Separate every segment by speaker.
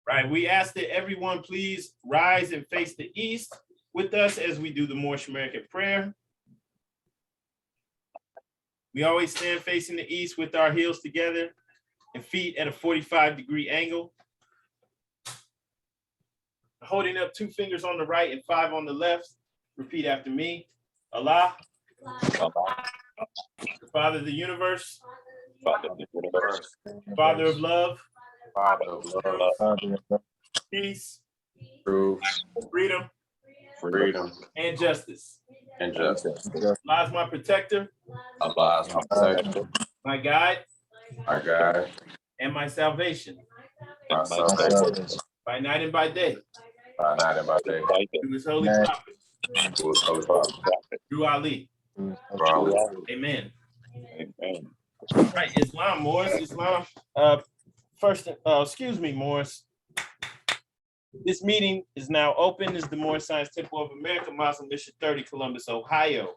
Speaker 1: Right, we ask that everyone please rise and face the east with us as we do the Moorish American prayer. We always stand facing the east with our heels together and feet at a 45-degree angle. Holding up 2 fingers on the right and 5 on the left. Repeat after me. Allah, the Father of the universe, Father of love, peace,
Speaker 2: truth,
Speaker 1: freedom, and justice. Allah is my protector,
Speaker 2: Allah is my protector,
Speaker 1: my guide, and my salvation, by night and by day, through his holy prophet, through Ali. Amen. Right, Islam, Morris, Islam. Excuse me, Morris. This meeting is now open. This is the Moorish Science Temple of America, Muslim Mission 30, Columbus, Ohio.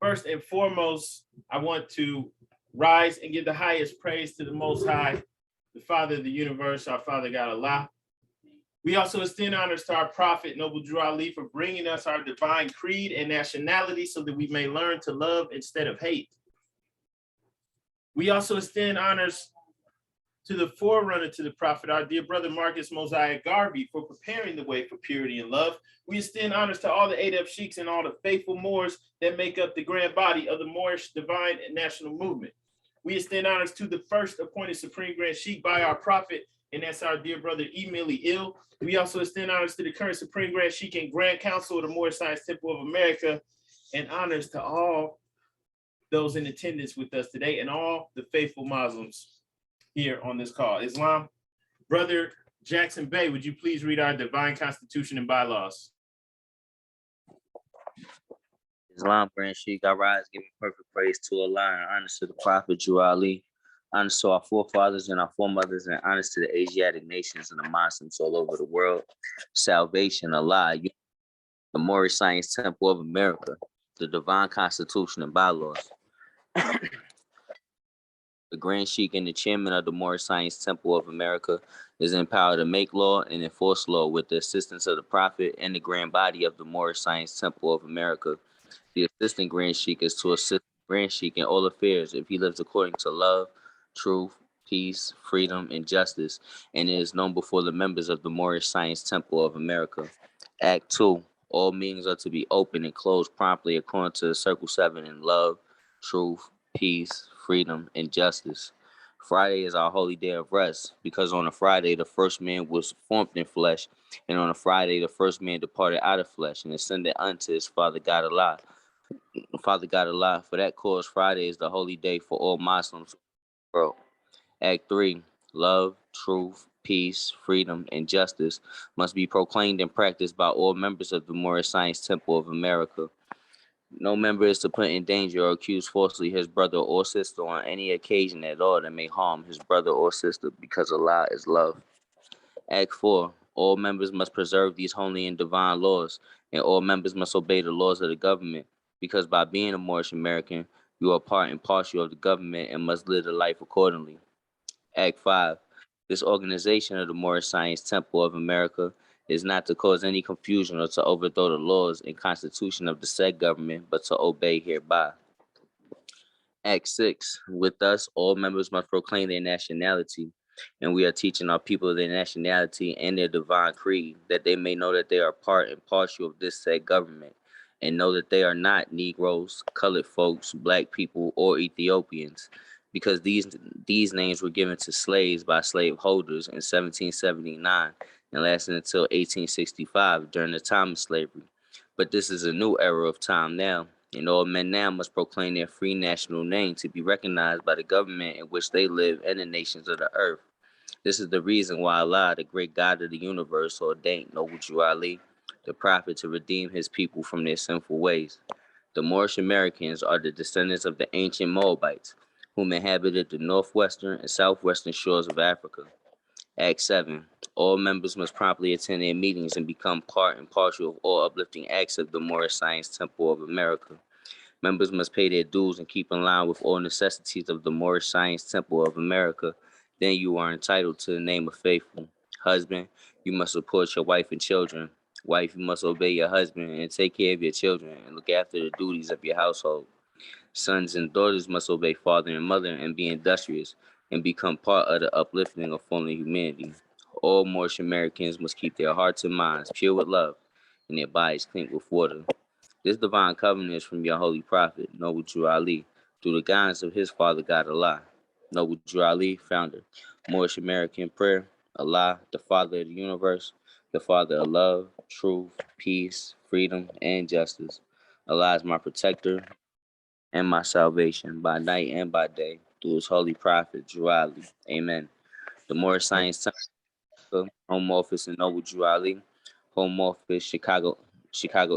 Speaker 1: First and foremost, I want to rise and give the highest praise to the Most High, the Father of the universe, our Father God Allah. We also extend honors to our Prophet, Noble Drew Ali, for bringing us our divine creed and nationality so that we may learn to love instead of hate. We also extend honors to the forerunner to the Prophet, our dear brother Marcus Mosiah Garvey, for preparing the way for purity and love. We extend honors to all the Adab Sheiks and all the faithful Moors that make up the grand body of the Moorish Divine and National Movement. We extend honors to the first appointed Supreme Grand Sheikh by our Prophet, and that's our dear brother Emily Ill. We also extend honors to the current Supreme Grand Sheikh and Grand Council of the Moorish Science Temple of America, and honors to all those in attendance with us today and all the faithful Muslims here on this call. Islam, Brother Jackson Bey, would you please read our divine constitution and bylaws?
Speaker 3: Islam, Grand Sheikh, I rise, giving perfect praise to Allah and honors to the Prophet Drew Ali, honors to our forefathers and our foremothers, and honors to the Asiatic nations and the Muslims all over the world. Salvation, Allah, the Moorish Science Temple of America, the divine constitution and bylaws. The Grand Sheikh and the chairman of the Moorish Science Temple of America is empowered to make law and enforce law with the assistance of the Prophet and the grand body of the Moorish Science Temple of America. The assistant Grand Sheikh is to assist the Grand Sheikh in all affairs if he lives according to love, truth, peace, freedom, and justice, and is known before the members of the Moorish Science Temple of America. Act 2. All meetings are to be open and closed promptly according to Circle 7 in love, truth, peace, freedom, and justice. Friday is our holy day of rest, because on a Friday the first man was formed in flesh, and on a Friday the first man departed out of flesh and ascended unto his Father God Allah. For that cause, Friday is the holy day for all Muslims. Bro. Act 3. Love, truth, peace, freedom, and justice must be proclaimed and practiced by all members of the Moorish Science Temple of America. No member is to put in danger or accuse falsely his brother or sister on any occasion at all that may harm his brother or sister, because Allah is love. Act 4. All members must preserve these holy and divine laws, and all members must obey the laws of the government, because by being a Moorish American, you are part and parcel of the government and must live the life accordingly. Act 5. This organization of the Moorish Science Temple of America is not to cause any confusion or to overthrow the laws and constitution of the said government, but to obey hereby. Act 6. With us, all members must proclaim their nationality, and we are teaching our people their nationality and their divine creed, that they may know that they are part and parcel of this said government, and know that they are not Negroes, colored folks, black people, or Ethiopians, because these names were given to slaves by slaveholders in 1779 and lasted until 1865 during the time of slavery. But this is a new era of time now, and all men now must proclaim their free national name to be recognized by the government in which they live and the nations of the earth. This is the reason why Allah, the great God of the universe, ordained Noble Drew Ali, the prophet, to redeem his people from their sinful ways. The Moorish Americans are the descendants of the ancient Moabites, whom inhabited the northwestern and southwestern shores of Africa. Act 7. All members must promptly attend their meetings and become part and parcel of all uplifting acts of the Moorish Science Temple of America. Members must pay their dues and keep in line with all necessities of the Moorish Science Temple of America. Then you are entitled to the name of faithful. Husband, you must support your wife and children. Wife, you must obey your husband and take care of your children and look after the duties of your household. Sons and daughters must obey father and mother and be industrious and become part of the uplifting of fallen humanity. All Moorish Americans must keep their hearts and minds pure with love and their bodies clean with water. This divine covenant is from your holy prophet, Noble Drew Ali, through the guidance of his father God Allah. Noble Drew Ali, founder, Moorish American prayer, Allah, the Father of the universe, the Father of love, truth, peace, freedom, and justice. Allah is my protector and my salvation by night and by day through his holy prophet, Drew Ali. Amen. The Moorish Science Temple, home office in Noble Drew Ali, home office, Chicago,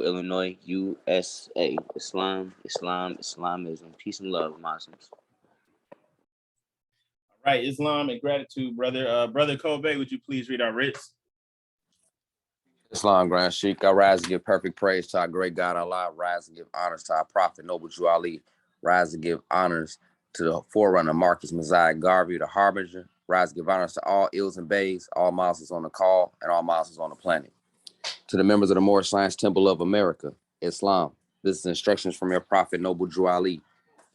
Speaker 3: Illinois, USA. Islam, Islamism. Peace and love, Muslims.
Speaker 1: All right, Islam and gratitude, brother. Brother Kobe, would you please read our writs?
Speaker 2: Islam, Grand Sheikh. I rise to give perfect praise to our great God Allah. Rise to give honors to our prophet, Noble Drew Ali. Rise to give honors to the forerunner, Marcus Messiah Garvey, the harbinger. Rise to give honors to all ills and bays, all Muslims on the call, and all Muslims on the planet. To the members of the Moorish Science Temple of America, Islam. This is instructions from your prophet, Noble Drew Ali.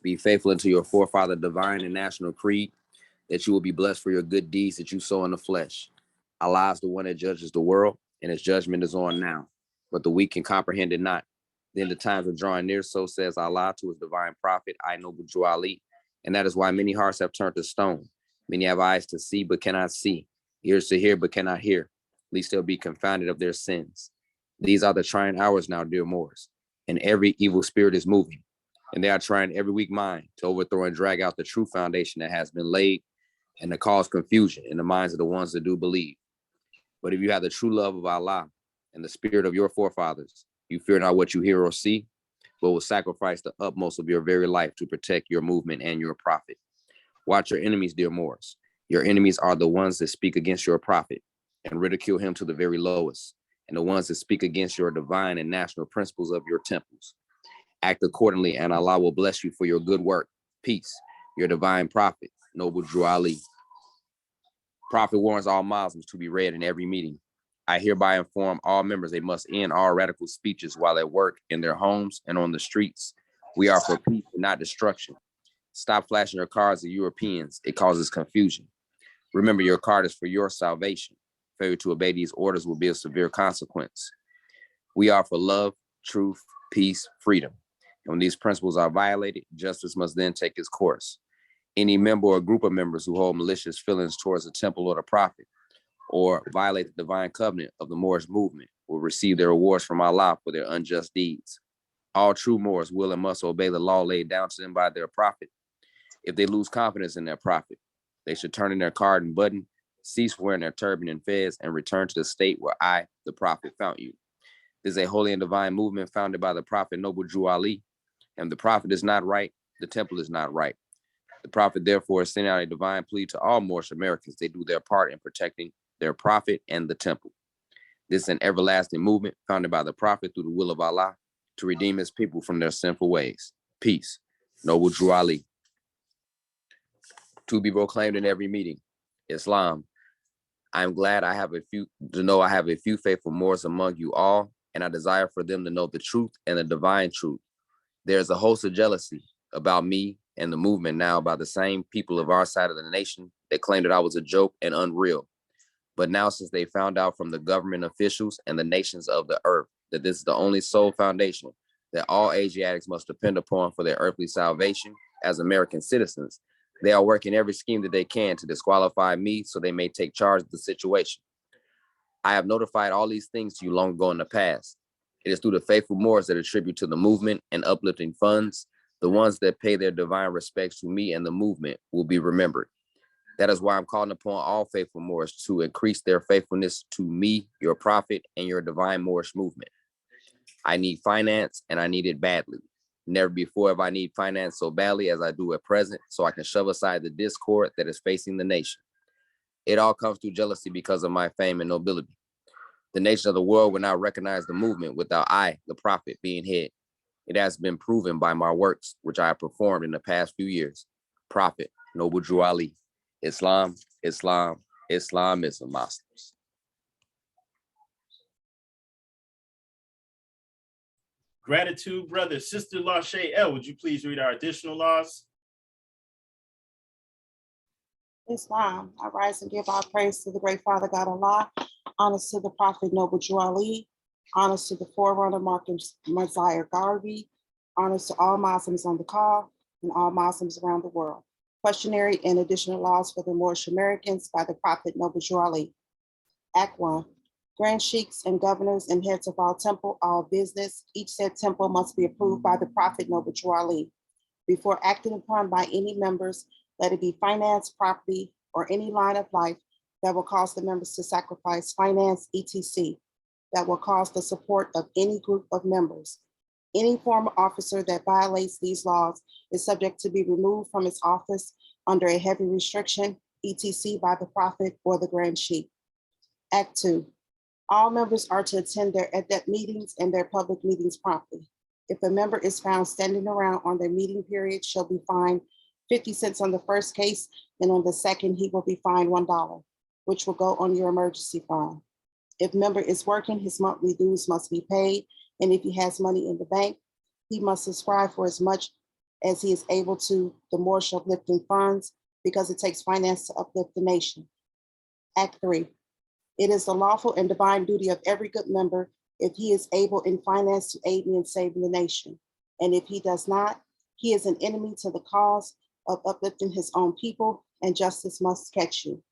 Speaker 2: Be faithful unto your forefather, divine and national creed, that you will be blessed for your good deeds that you sow in the flesh. Allah is the one that judges the world, and his judgment is on now. But the weak can comprehend it not. Then the times are drawing near, so says Allah to his divine prophet, I Noble Drew Ali. And that is why many hearts have turned to stone. Many have eyes to see, but cannot see, ears to hear, but cannot hear, lest they'll be confounded of their sins. These are the trying hours now, dear Moors, and every evil spirit is moving. And they are trying every weak mind to overthrow and drag out the true foundation that has been laid and to cause confusion in the minds of the ones that do believe. But if you have the true love of Allah and the spirit of your forefathers, you fear not what you hear or see, but will sacrifice the utmost of your very life to protect your movement and your prophet. Watch your enemies, dear Moors. Your enemies are the ones that speak against your prophet and ridicule him to the very lowest, and the ones that speak against your divine and national principles of your temples. Act accordingly, and Allah will bless you for your good work. Peace. Your divine prophet, Noble Drew Ali. Prophet warns all Muslims to be read in every meeting. I hereby inform all members they must end all radical speeches while at work, in their homes, and on the streets. We are for peace and not destruction. Stop flashing your cards at Europeans. It causes confusion. Remember, your card is for your salvation. Failure to obey these orders will be a severe consequence. We are for love, truth, peace, freedom. And when these principles are violated, justice must then take its course. Any member or group of members who hold malicious feelings towards the temple or the prophet, or violate the divine covenant of the Moorish movement, will receive their rewards from Allah for their unjust deeds. All true Moors will and must obey the law laid down to them by their prophet. If they lose confidence in their prophet, they should turn in their card and button, cease wearing their turban and fez, and return to the state where I, the prophet, found you. This is a holy and divine movement founded by the prophet Noble Drew Ali. And the prophet is not right, the temple is not right. The prophet therefore is sending out a divine plea to all Moorish Americans. They do their part in protecting their prophet and the temple. This is an everlasting movement founded by the prophet through the will of Allah to redeem his people from their sinful ways. Peace. Noble Drew Ali. To be proclaimed in every meeting. Islam. I am glad I have a few faithful Moors among you all, and I desire for them to know the truth and the divine truth. There is a host of jealousy about me and the movement now by the same people of our side of the nation that claimed that I was a joke and unreal. But now, since they found out from the government officials and the nations of the earth that this is the only sole foundation that all Asiatics must depend upon for their earthly salvation as American citizens, they are working every scheme that they can to disqualify me so they may take charge of the situation. I have notified all these things to you long ago in the past. It is through the faithful Moors that attribute to the movement and uplifting funds. The ones that pay their divine respects to me and the movement will be remembered. That is why I'm calling upon all faithful Moors to increase their faithfulness to me, your prophet, and your divine Moorish movement. I need finance, and I need it badly. Never before have I need finance so badly as I do at present, so I can shove aside the discord that is facing the nation. It all comes through jealousy because of my fame and nobility. The nation of the world will not recognize the movement without I, the prophet, being head. It has been proven by my works, which I have performed in the past few years. Prophet Noble Drew Ali. Islam, Islam, Islamism, Muslims.
Speaker 1: Gratitude, brother. Sister Lachey L, would you please read our additional laws?
Speaker 4: Islam, I rise and give our praise to the great Father God Allah, honors to the Prophet Noble Drew Ali, honors to the forerunner Marcus Messiah Garvey, honors to all Muslims on the call and all Muslims around the world. Questionnaire and additional laws for the Moorish Americans by the Prophet Noble Drew Ali. Act 1. Grand sheikhs and governors and heads of all temple, all business, each said temple must be approved by the Prophet Noble Drew Ali. Before acted upon by any members, let it be finance, property, or any line of life that will cause the members to sacrifice finance, etc., that will cause the support of any group of members. Any former officer that violates these laws is subject to be removed from its office under a heavy restriction, etc., by the Prophet or the Grand Sheikh. Act 2. All members are to attend their EDEP meetings and their public meetings promptly. If a member is found standing around on their meeting period, shall be fined 50 cents on the first case, and on the second, he will be fined $1, which will go on your emergency fund. If member is working, his monthly dues must be paid, and if he has money in the bank, he must subscribe for as much as he is able to the Moorish uplifting funds, because it takes finance to uplift the nation. Act 3. It is the lawful and divine duty of every good member, if he is able in finance, to aid me in saving the nation. And if he does not, he is an enemy to the cause of uplifting his own people, and justice must catch you.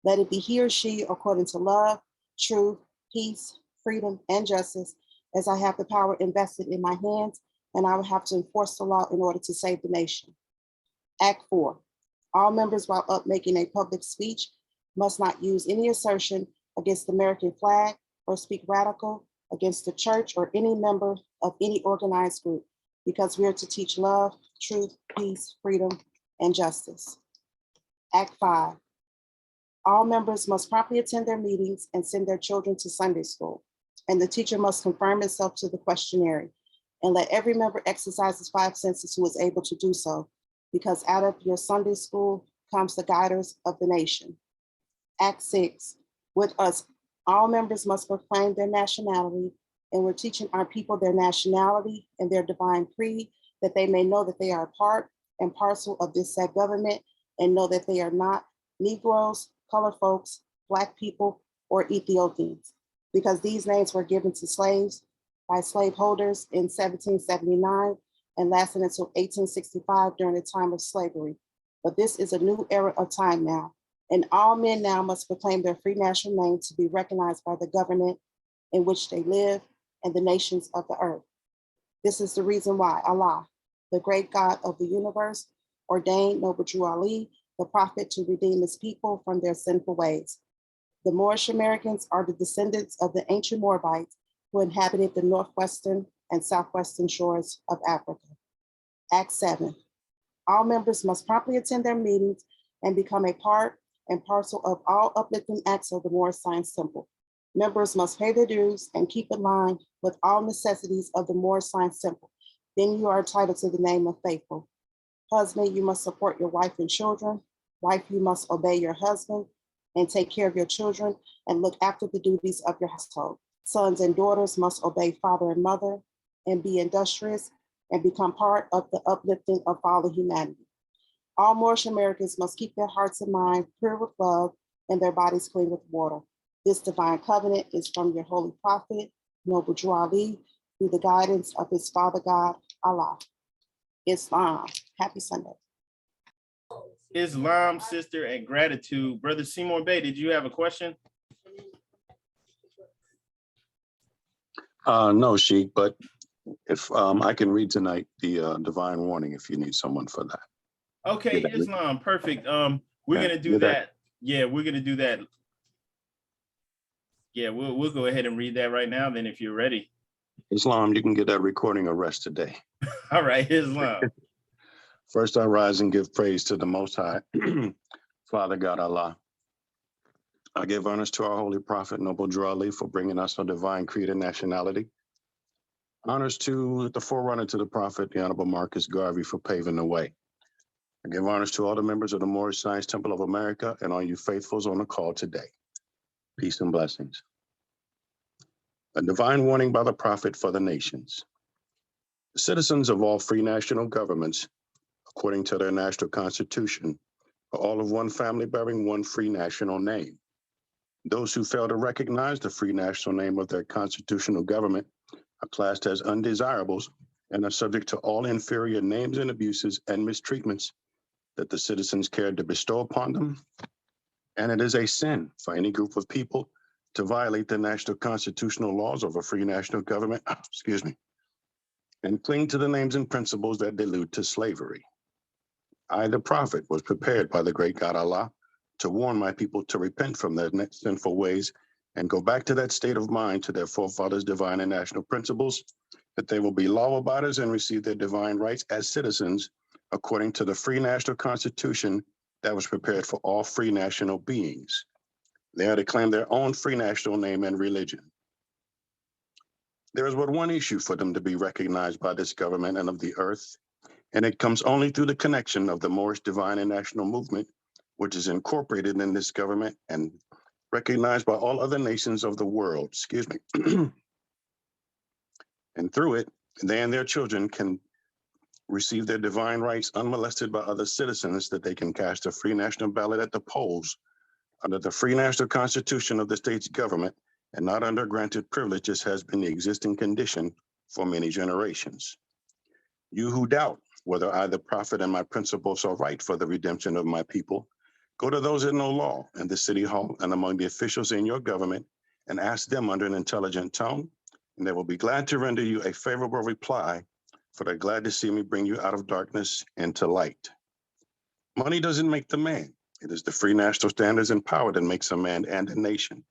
Speaker 4: Let it be he or she according to love, truth, peace, freedom, and justice, as I have the power invested in my hands, and I will have to enforce the law in order to save the nation. Act 4. All members, while up making a public speech, must not use any assertion against the American flag or speak radical against the church or any member of any organized group, because we are to teach love, truth, peace, freedom, and justice. Act 5. All members must promptly attend their meetings and send their children to Sunday school, and the teacher must confirm itself to the questionnaire, and let every member exercise his 5 senses who is able to do so, because out of your Sunday school comes the guiders of the nation. Act 6. With us, all members must proclaim their nationality, and we're teaching our people their nationality and their divine creed, that they may know that they are a part and parcel of this said government, and know that they are not Negroes, colored folks, Black people, or Ethiopians, because these names were given to slaves by slaveholders in 1779 and lasted until 1865 during the time of slavery. But this is a new era of time now, and all men now must proclaim their free national name to be recognized by the government in which they live and the nations of the earth. This is the reason why Allah, the great God of the universe, ordained Noble Drew Ali, the prophet, to redeem his people from their sinful ways. The Moorish Americans are the descendants of the ancient Moabites who inhabited the northwestern and southwestern shores of Africa. Act 7. All members must promptly attend their meetings and become a part and parcel of all uplifting acts of the Moorish Science Temple. Members must pay their dues and keep in line with all necessities of the Moorish Science Temple. Then you are entitled to the name of faithful. Husband, you must support your wife and children. Wife, you must obey your husband and take care of your children and look after the duties of your household. Sons and daughters must obey father and mother and be industrious and become part of the uplifting of fallen humanity. All Moorish Americans must keep their hearts and minds pure with love and their bodies clean with water. This divine covenant is from your holy prophet, Noble Drew Ali, through the guidance of his Father God, Allah. Islam. Happy Sunday.
Speaker 1: Islam, sister, and gratitude. Brother Seymour Bay, did you have a question?
Speaker 5: No, Sheikh, but if I can read tonight the divine warning if you need someone for that.
Speaker 1: Okay, Islam, perfect. We're gonna do that. Yeah, we're gonna do that. Yeah, we'll go ahead and read that right now. Then, if you're ready.
Speaker 5: Islam, you can get that recording a rest today.
Speaker 1: All right, Islam.
Speaker 5: First, I rise and give praise to the Most High, Father God Allah. I give honors to our holy prophet, Noble Drew Ali, for bringing us a divine creed and nationality. Honors to the forerunner to the prophet, the Honorable Marcus Garvey, for paving the way. I give honors to all the members of the Moorish Science Temple of America and all you faithfuls on the call today. Peace and blessings. A divine warning by the prophet for the nations. The citizens of all free national governments, according to their national constitution, are all of one family bearing one free national name. Those who fail to recognize the free national name of their constitutional government are classed as undesirables and are subject to all inferior names and abuses and mistreatments that the citizens cared to bestow upon them. And it is a sin for any group of people to violate the national constitutional laws of a free national government, and cling to the names and principles that delude to slavery. I, the prophet, was prepared by the great God Allah to warn my people to repent from their sinful ways and go back to that state of mind to their forefathers' divine and national principles, that they will be law-abiders and receive their divine rights as citizens according to the free national constitution that was prepared for all free national beings. They are to claim their own free national name and religion. There is but one issue for them to be recognized by this government and of the earth, and it comes only through the connection of the Moorish divine and national movement, which is incorporated in this government and recognized by all other nations of the world, and through it, they and their children can receive their divine rights unmolested by other citizens, that they can cast a free national ballot at the polls under the free national constitution of the state's government and not under granted privileges has been the existing condition for many generations. You who doubt whether I, the prophet, and my principles are right for the redemption of my people, go to those that know law in the city hall and among the officials in your government and ask them under an intelligent tone, and they will be glad to render you a favorable reply, for they're glad to see me bring you out of darkness into light. Money doesn't make the man. It is the free national standards and power that makes a man and a nation.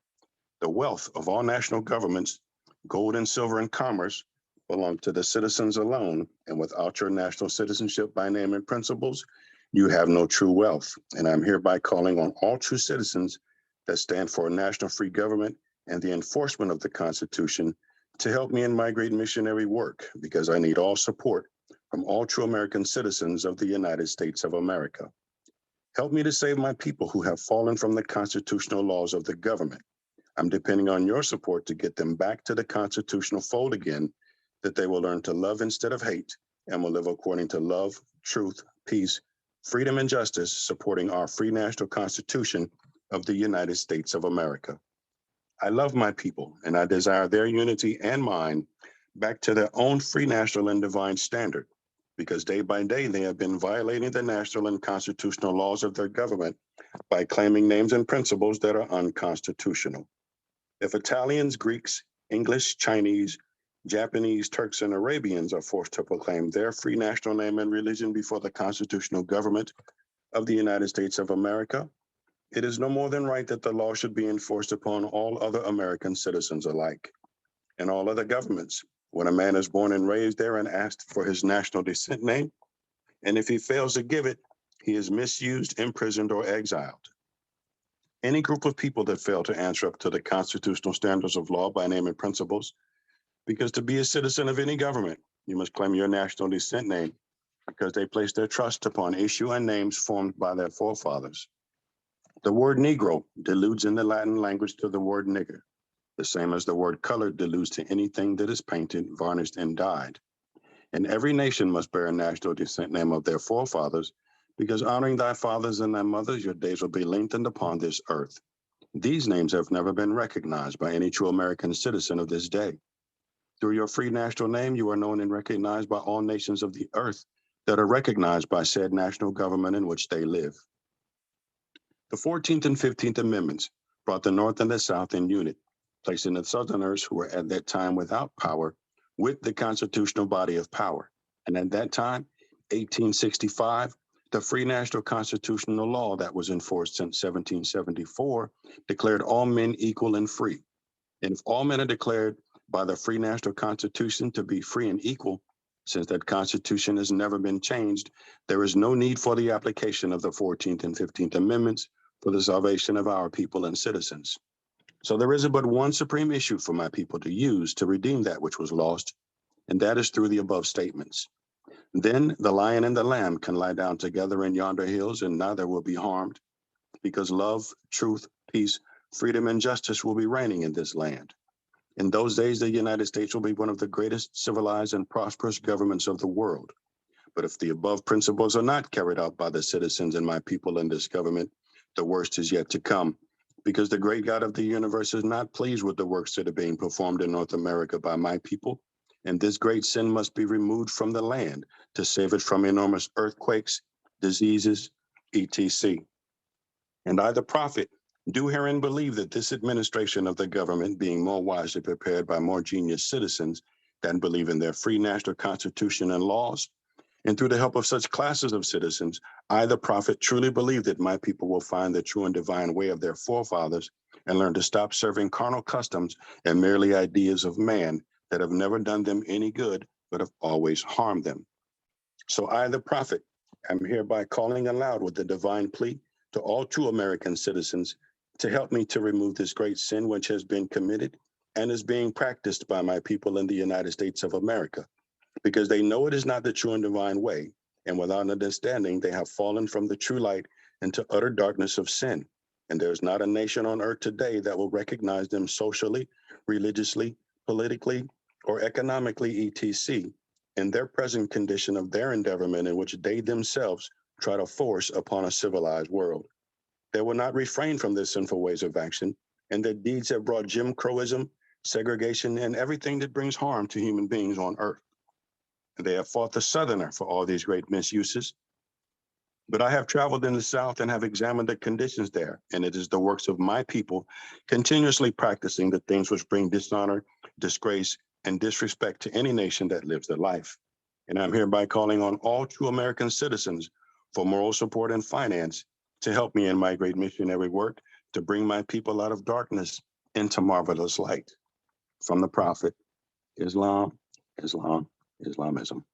Speaker 5: The wealth of all national governments, gold and silver and commerce, belong to the citizens alone, and without your national citizenship by name and principles, you have no true wealth. And I'm hereby calling on all true citizens that stand for a national free government and the enforcement of the Constitution to help me in my great missionary work, because I need all support from all true American citizens of the United States of America. Help me to save my people who have fallen from the constitutional laws of the government. I'm depending on your support to get them back to the constitutional fold again, that they will learn to love instead of hate and will live according to love, truth, peace, freedom, and justice, supporting our free national constitution of the United States of America. I love my people, and I desire their unity and mine back to their own free national and divine standard, because day by day they have been violating the national and constitutional laws of their government by claiming names and principles that are unconstitutional. If Italians, Greeks, English, Chinese, Japanese, Turks, and Arabians are forced to proclaim their free national name and religion before the constitutional government of the United States of America, it is no more than right that the law should be enforced upon all other American citizens alike. In all other governments, when a man is born and raised there and asked for his national descent name, and if he fails to give it, he is misused, imprisoned, or exiled. Any group of people that fail to answer up to the constitutional standards of law by name and principles, because to be a citizen of any government, you must claim your national descent name, because they place their trust upon issue and names formed by their forefathers. The word Negro deludes in the Latin language to the word nigger, the same as the word colored deludes to anything that is painted, varnished, and dyed. And every nation must bear a national descent name of their forefathers, because honoring thy fathers and thy mothers, your days will be lengthened upon this earth. These names have never been recognized by any true American citizen of this day. Through your free national name, you are known and recognized by all nations of the earth that are recognized by said national government in which they live. The 14th and 15th Amendments brought the North and the South in unit, placing the Southerners, who were at that time without power, with the constitutional body of power. And at that time, 1865, the free national constitutional law that was enforced since 1774 declared all men equal and free. And if all men are declared by the free national constitution to be free and equal, since that constitution has never been changed, there is no need for the application of the 14th and 15th Amendments for the salvation of our people and citizens. So there is but one supreme issue for my people to use to redeem that which was lost, and that is through the above statements. Then the lion and the lamb can lie down together in yonder hills, and neither will be harmed, because love, truth, peace, freedom, and justice will be reigning in this land. In those days, the United States will be one of the greatest civilized and prosperous governments of the world. But if the above principles are not carried out by the citizens and my people in this government, the worst is yet to come, because the great God of the universe is not pleased with the works that are being performed in North America by my people. And this great sin must be removed from the land to save it from enormous earthquakes, diseases, etc. And I, the prophet, do herein believe that this administration of the government, being more wisely prepared by more genius citizens than believe in their free national constitution and laws, and through the help of such classes of citizens, I, the prophet, truly believe that my people will find the true and divine way of their forefathers and learn to stop serving carnal customs and merely ideas of man that have never done them any good, but have always harmed them. So I, the prophet, am hereby calling aloud with the divine plea to all true American citizens to help me to remove this great sin which has been committed and is being practiced by my people in the United States of America, because they know it is not the true and divine way, and without understanding, they have fallen from the true light into utter darkness of sin. And there is not a nation on earth today that will recognize them socially, religiously, politically, or economically, etc., in their present condition of their endeavorment in which they themselves try to force upon a civilized world. They will not refrain from their sinful ways of action, and their deeds have brought Jim Crowism, segregation, and everything that brings harm to human beings on earth. They have fought the Southerner for all these great misuses. But I have traveled in the South and have examined the conditions there, and it is the works of my people continuously practicing the things which bring dishonor, disgrace, and disrespect to any nation that lives their life. And I'm hereby calling on all true American citizens for moral support and finance to help me in my great missionary work to bring my people out of darkness into marvelous light. From the prophet, Islam, Islam, Islamism.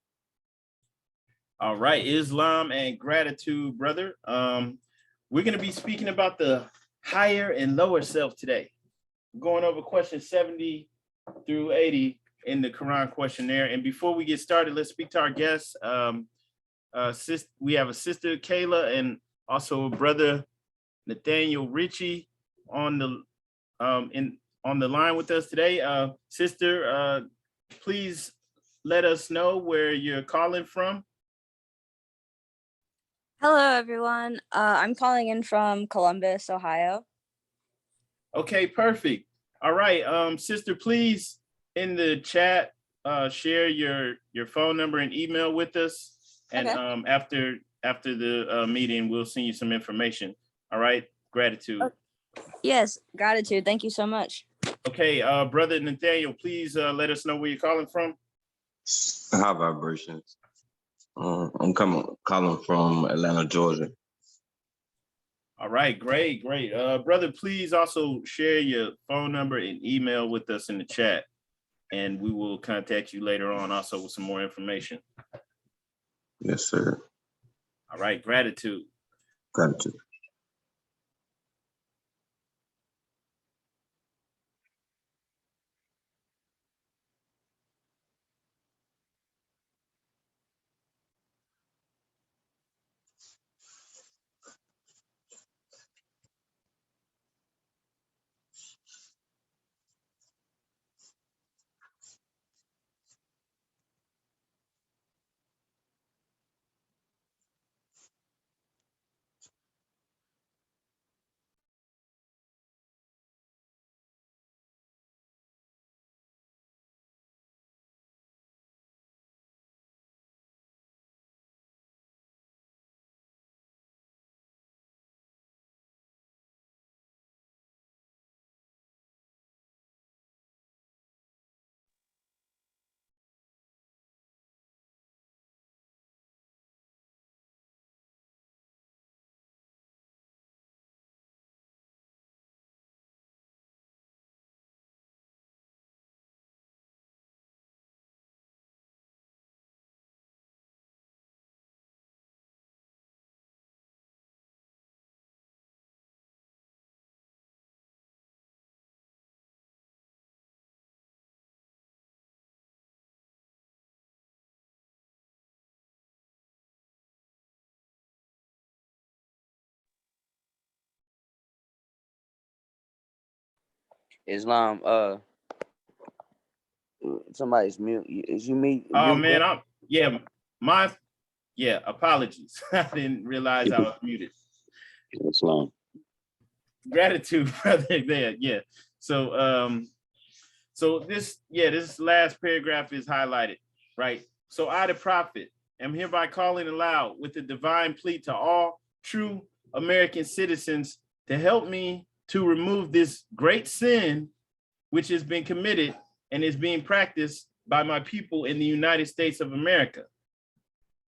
Speaker 1: All right, Islam and gratitude, brother. We're going to be speaking about the higher and lower self today. We're going over questions 70 through 80 in the Koran Questionnaire. And before we get started, let's speak to our guests. We have a sister, Kayla, and also a brother, Nathaniel Ritchie, on the line with us today. Sister, please let us know where you're calling from.
Speaker 6: Hello, everyone. I'm calling in from Columbus, Ohio.
Speaker 1: Okay, perfect. All right, sister, please in the chat share your phone number and email with us, and
Speaker 6: Okay.
Speaker 1: after the meeting, we'll send you some information. All right, gratitude.
Speaker 6: Yes, gratitude. Thank you so much.
Speaker 1: Okay, brother Nathaniel, please let us know where you're calling from.
Speaker 7: High vibrations. I'm calling from Atlanta, Georgia.
Speaker 1: All right, great. Brother, please also share your phone number and email with us in the chat, and we will contact you later on also with some more information.
Speaker 7: Yes, sir.
Speaker 1: All right, gratitude.
Speaker 7: Gratitude.
Speaker 2: Islam, somebody's mute. Is you me?
Speaker 1: Oh
Speaker 2: Mute,
Speaker 1: man,
Speaker 2: bro?
Speaker 1: apologies. I didn't realize I was muted.
Speaker 5: Islam.
Speaker 1: Gratitude, brother. There, yeah. So this last paragraph is highlighted, right? So I, the prophet, am hereby calling aloud with the divine plea to all true American citizens to help me to remove this great sin which has been committed and is being practiced by my people in the United States of America,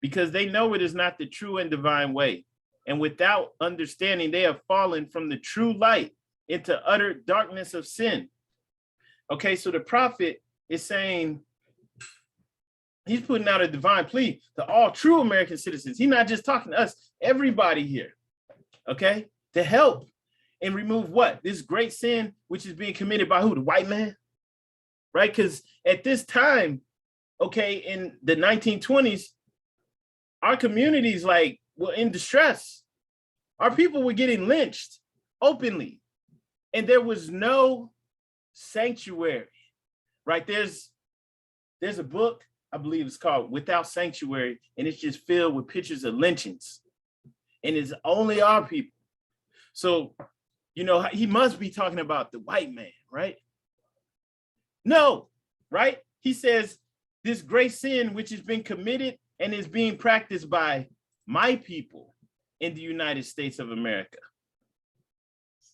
Speaker 1: because they know it is not the true and divine way. And without understanding, they have fallen from the true light into utter darkness of sin. Okay, so the prophet is saying, he's putting out a divine plea to all true American citizens. He's not just talking to us, everybody here, okay, to help and remove what? This great sin, which is being committed by who? The white man, right? Because at this time, okay, in the 1920s, our communities like were in distress. Our people were getting lynched openly, and there was no sanctuary, right? There's a book, I believe it's called Without Sanctuary, and it's just filled with pictures of lynchings, and it's only our people. So, you know, he must be talking about the white man, right? No, right? He says this great sin which has been committed and is being practiced by my people in the United States of America.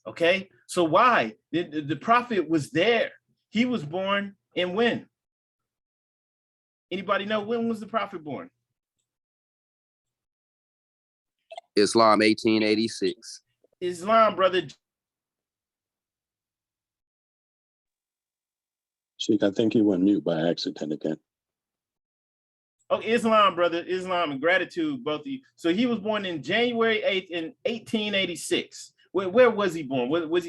Speaker 1: Okay, so why? The prophet was there. He was born in when? Anybody know when was the prophet born?
Speaker 2: Islam, 1886.
Speaker 1: Islam, brother.
Speaker 5: Sheik, I think you went mute by accident again.
Speaker 1: Oh, Islam, brother, Islam, and gratitude, both of you. So he was born in January 8th in 1886. Where was he born? Was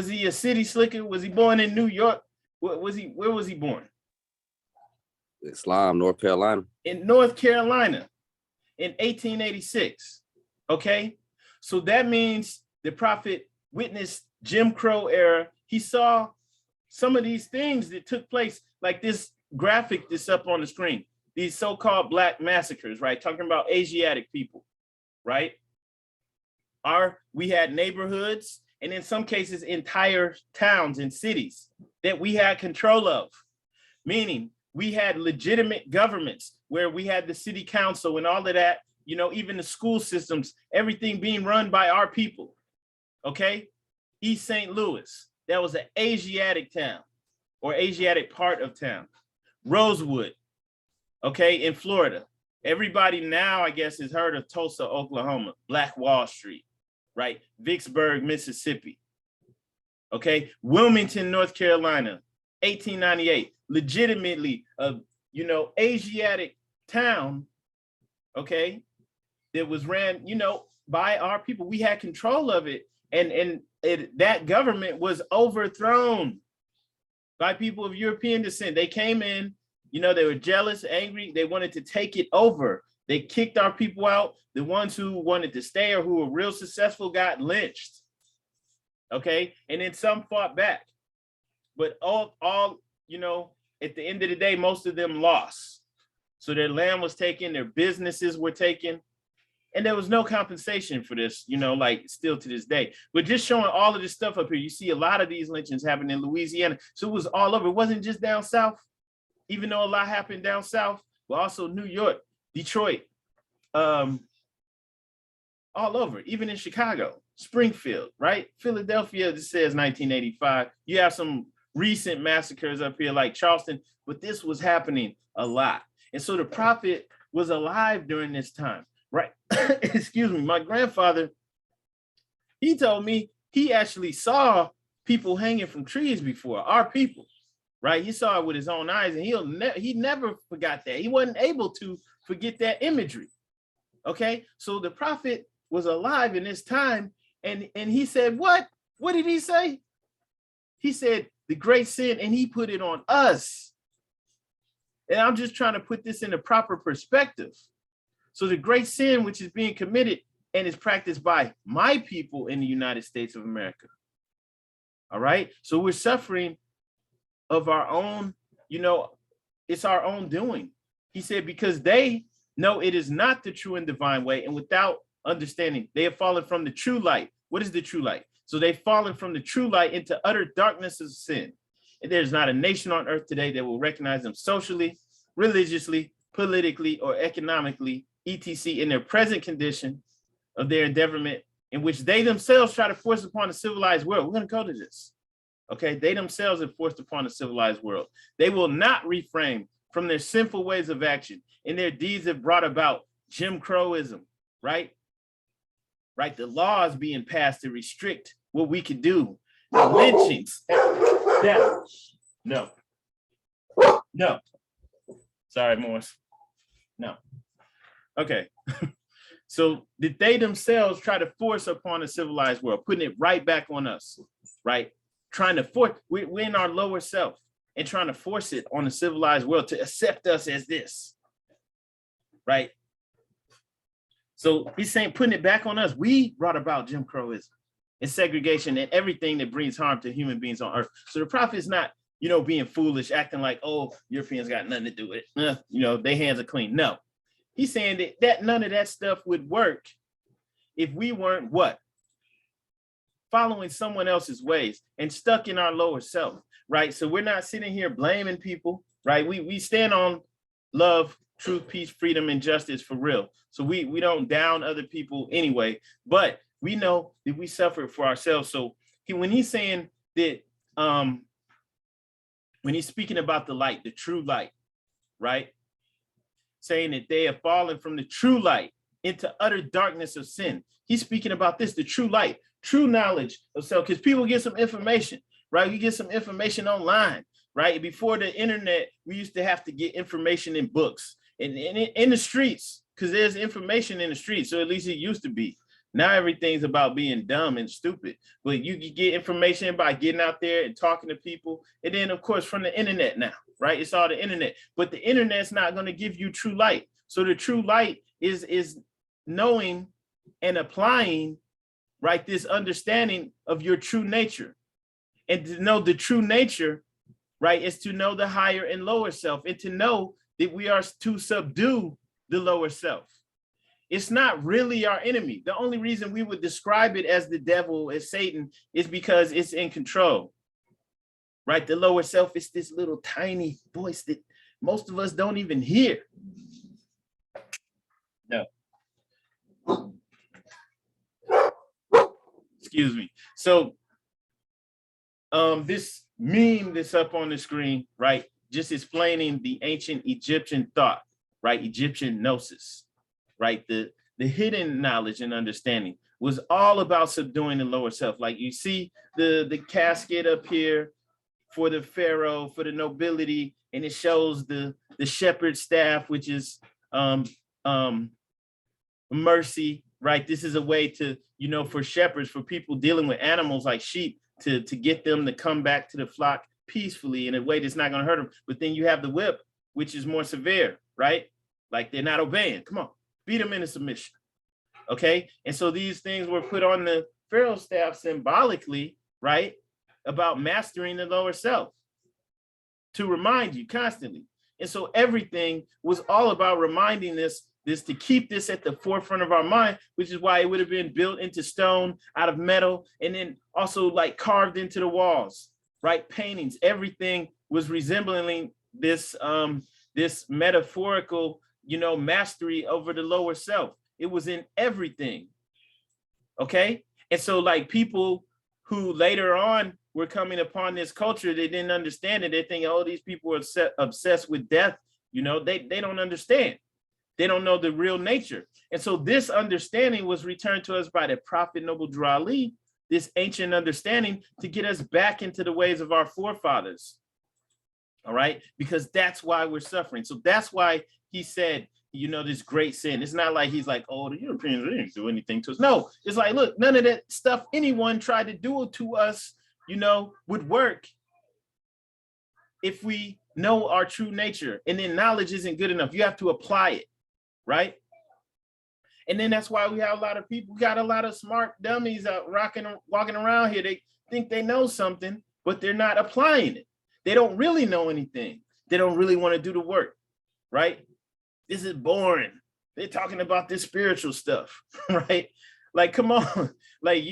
Speaker 1: he a city slicker? Was he born in New York? Where was he born?
Speaker 2: Islam, North Carolina.
Speaker 1: In North Carolina in 1886. Okay, so that means the prophet witnessed Jim Crow era. He saw some of these things that took place, like this graphic that's up on the screen, these so-called Black massacres, right? Talking about Asiatic people, right? We had neighborhoods, and in some cases, entire towns and cities that we had control of, meaning we had legitimate governments where we had the city council and all of that, you know, even the school systems, everything being run by our people, okay? East St. Louis, that was an Asiatic town or Asiatic part of town. Rosewood, okay, in Florida. Everybody now, I guess, has heard of Tulsa, Oklahoma, Black Wall Street, right? Vicksburg, Mississippi, okay? Wilmington, North Carolina, 1898, legitimately a, you know, Asiatic town, okay, that was ran, you know, by our people. We had control of it, and that government was overthrown by people of European descent. They came in, you know, they were jealous, angry, they wanted to take it over. They kicked our people out. The ones who wanted to stay or who were real successful got lynched, okay? And then some fought back. But all, you know, at the end of the day, most of them lost. So their land was taken, their businesses were taken, and there was no compensation for this, you know, like still to this day. But just showing all of this stuff up here, you see a lot of these lynchings happening in Louisiana. So it was all over. It wasn't just down south, even though a lot happened down south, but also New York, Detroit, all over, even in Chicago, Springfield, right? Philadelphia, it says 1985. You have some recent massacres up here like Charleston, but this was happening a lot. And so the prophet was alive during this time, right? Excuse me, my grandfather, he told me he actually saw people hanging from trees before, our people, right? He saw it with his own eyes, and he never forgot that. He wasn't able to forget that imagery, okay? So the prophet was alive in this time, and he said, what? What did he say? He said, the great sin, and he put it on us. And I'm just trying to put this in a proper perspective. So the great sin, which is being committed and is practiced by my people in the United States of America. All right. So we're suffering of our own, it's our own doing. He said, because they know it is not the true and divine way, and without understanding, they have fallen from the true light. What is the true light? So they've fallen from the true light into utter darkness of sin. And there's not a nation on earth today that will recognize them socially, religiously, politically, or economically, etc., in their present condition of their endeavorment, in which they themselves try to force upon the civilized world. We're going to go to this. Okay, they themselves have forced upon a civilized world. They will not refrain from their sinful ways of action, and their deeds have brought about Jim Crowism, right? Right, the laws being passed to restrict what we could do. The lynchings. No. Sorry, Morris. No. Okay. So did they themselves try to force upon a civilized world, putting it right back on us, right? Trying to force, we're in our lower self and trying to force it on the civilized world to accept us as this, right? So he's saying, putting it back on us. We brought about Jim Crowism and segregation and everything that brings harm to human beings on earth. So the prophet is not, being foolish, acting like, oh, Europeans got nothing to do with it. Their hands are clean. No, he's saying that none of that stuff would work if we weren't what? Following someone else's ways and stuck in our lower self, right? So we're not sitting here blaming people, right? We stand on love, truth, peace, freedom, and justice for real. So we don't down other people anyway, but we know that we suffer for ourselves. So when he's saying that, when he's speaking about the light, the true light, right? Saying that they have fallen from the true light into utter darkness of sin. He's speaking about this, the true light, true knowledge of self, because people get some information, right? We get some information online, right? Before the internet, we used to have to get information in books and in the streets, because there's information in the streets. So at least it used to be. Now everything's about being dumb and stupid, but you can get information by getting out there and talking to people. And then of course, from the internet now, right? It's all the internet, but the internet's not going to give you true light. So the true light is knowing and applying, right, this understanding of your true nature. And to know the true nature, right, is to know the higher and lower self, and to know that we are to subdue the lower self. It's not really our enemy. The only reason we would describe it as the devil, as Satan, is because it's in control, right? The lower self is this little tiny voice that most of us don't even hear. No. Excuse me. So this meme that's up on the screen, right, just explaining the ancient Egyptian thought, right, Egyptian gnosis, right, the hidden knowledge and understanding was all about subduing the lower self. Like you see the casket up here for the pharaoh, for the nobility, and it shows the shepherd staff, which is mercy, right? This is a way to, for shepherds, for people dealing with animals like sheep, to get them to come back to the flock peacefully in a way that's not going to hurt them. But then you have the whip, which is more severe, right? Like they're not obeying. Come on, beat them into submission. Okay. And so these things were put on the pharaoh staff symbolically, right, about mastering the lower self, to remind you constantly. And so everything was all about reminding this to keep this at the forefront of our mind, which is why it would have been built into stone out of metal, and then also like carved into the walls, right? Paintings, everything was resembling this this metaphorical, mastery over the lower self. It was in everything. Okay. And so like people who later on were coming upon this culture, they didn't understand it. They think, oh, these people are obsessed with death. They don't understand. They don't know the real nature. And so this understanding was returned to us by the Prophet Noble Drew Ali, this ancient understanding, to get us back into the ways of our forefathers. All right, because that's why we're suffering. So that's why he said, this great sin. It's not like he's like, oh, the Europeans, they didn't do anything to us. No, it's like, look, none of that stuff anyone tried to do to us, would work if we know our true nature. And then knowledge isn't good enough. You have to apply it, right? And then that's why we have a lot of people, we got a lot of smart dummies out walking around here. think they know something, but they're not applying it. They don't really know anything. They don't really want to do the work, right? This is boring. They're talking about this spiritual stuff, right? Like, come on, like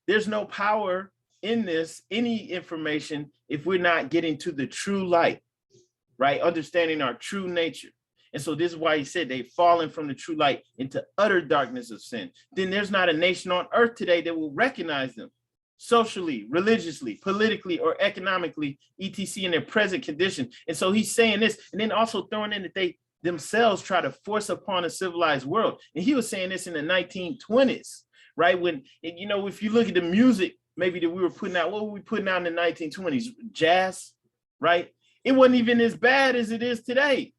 Speaker 1: there's no power in this, any information, if we're not getting to the true light, right? Understanding our true nature. And so this is why he said they've fallen from the true light into utter darkness of sin. Then there's not a nation on earth today that will recognize them socially, religiously, politically, or economically, etc. in their present condition. And so he's saying this, and then also throwing in that they themselves try to force upon a civilized world. And he was saying this in the 1920s, right? When, if you look at the music, maybe that we were putting out, what were we putting out in the 1920s? Jazz, right? It wasn't even as bad as it is today.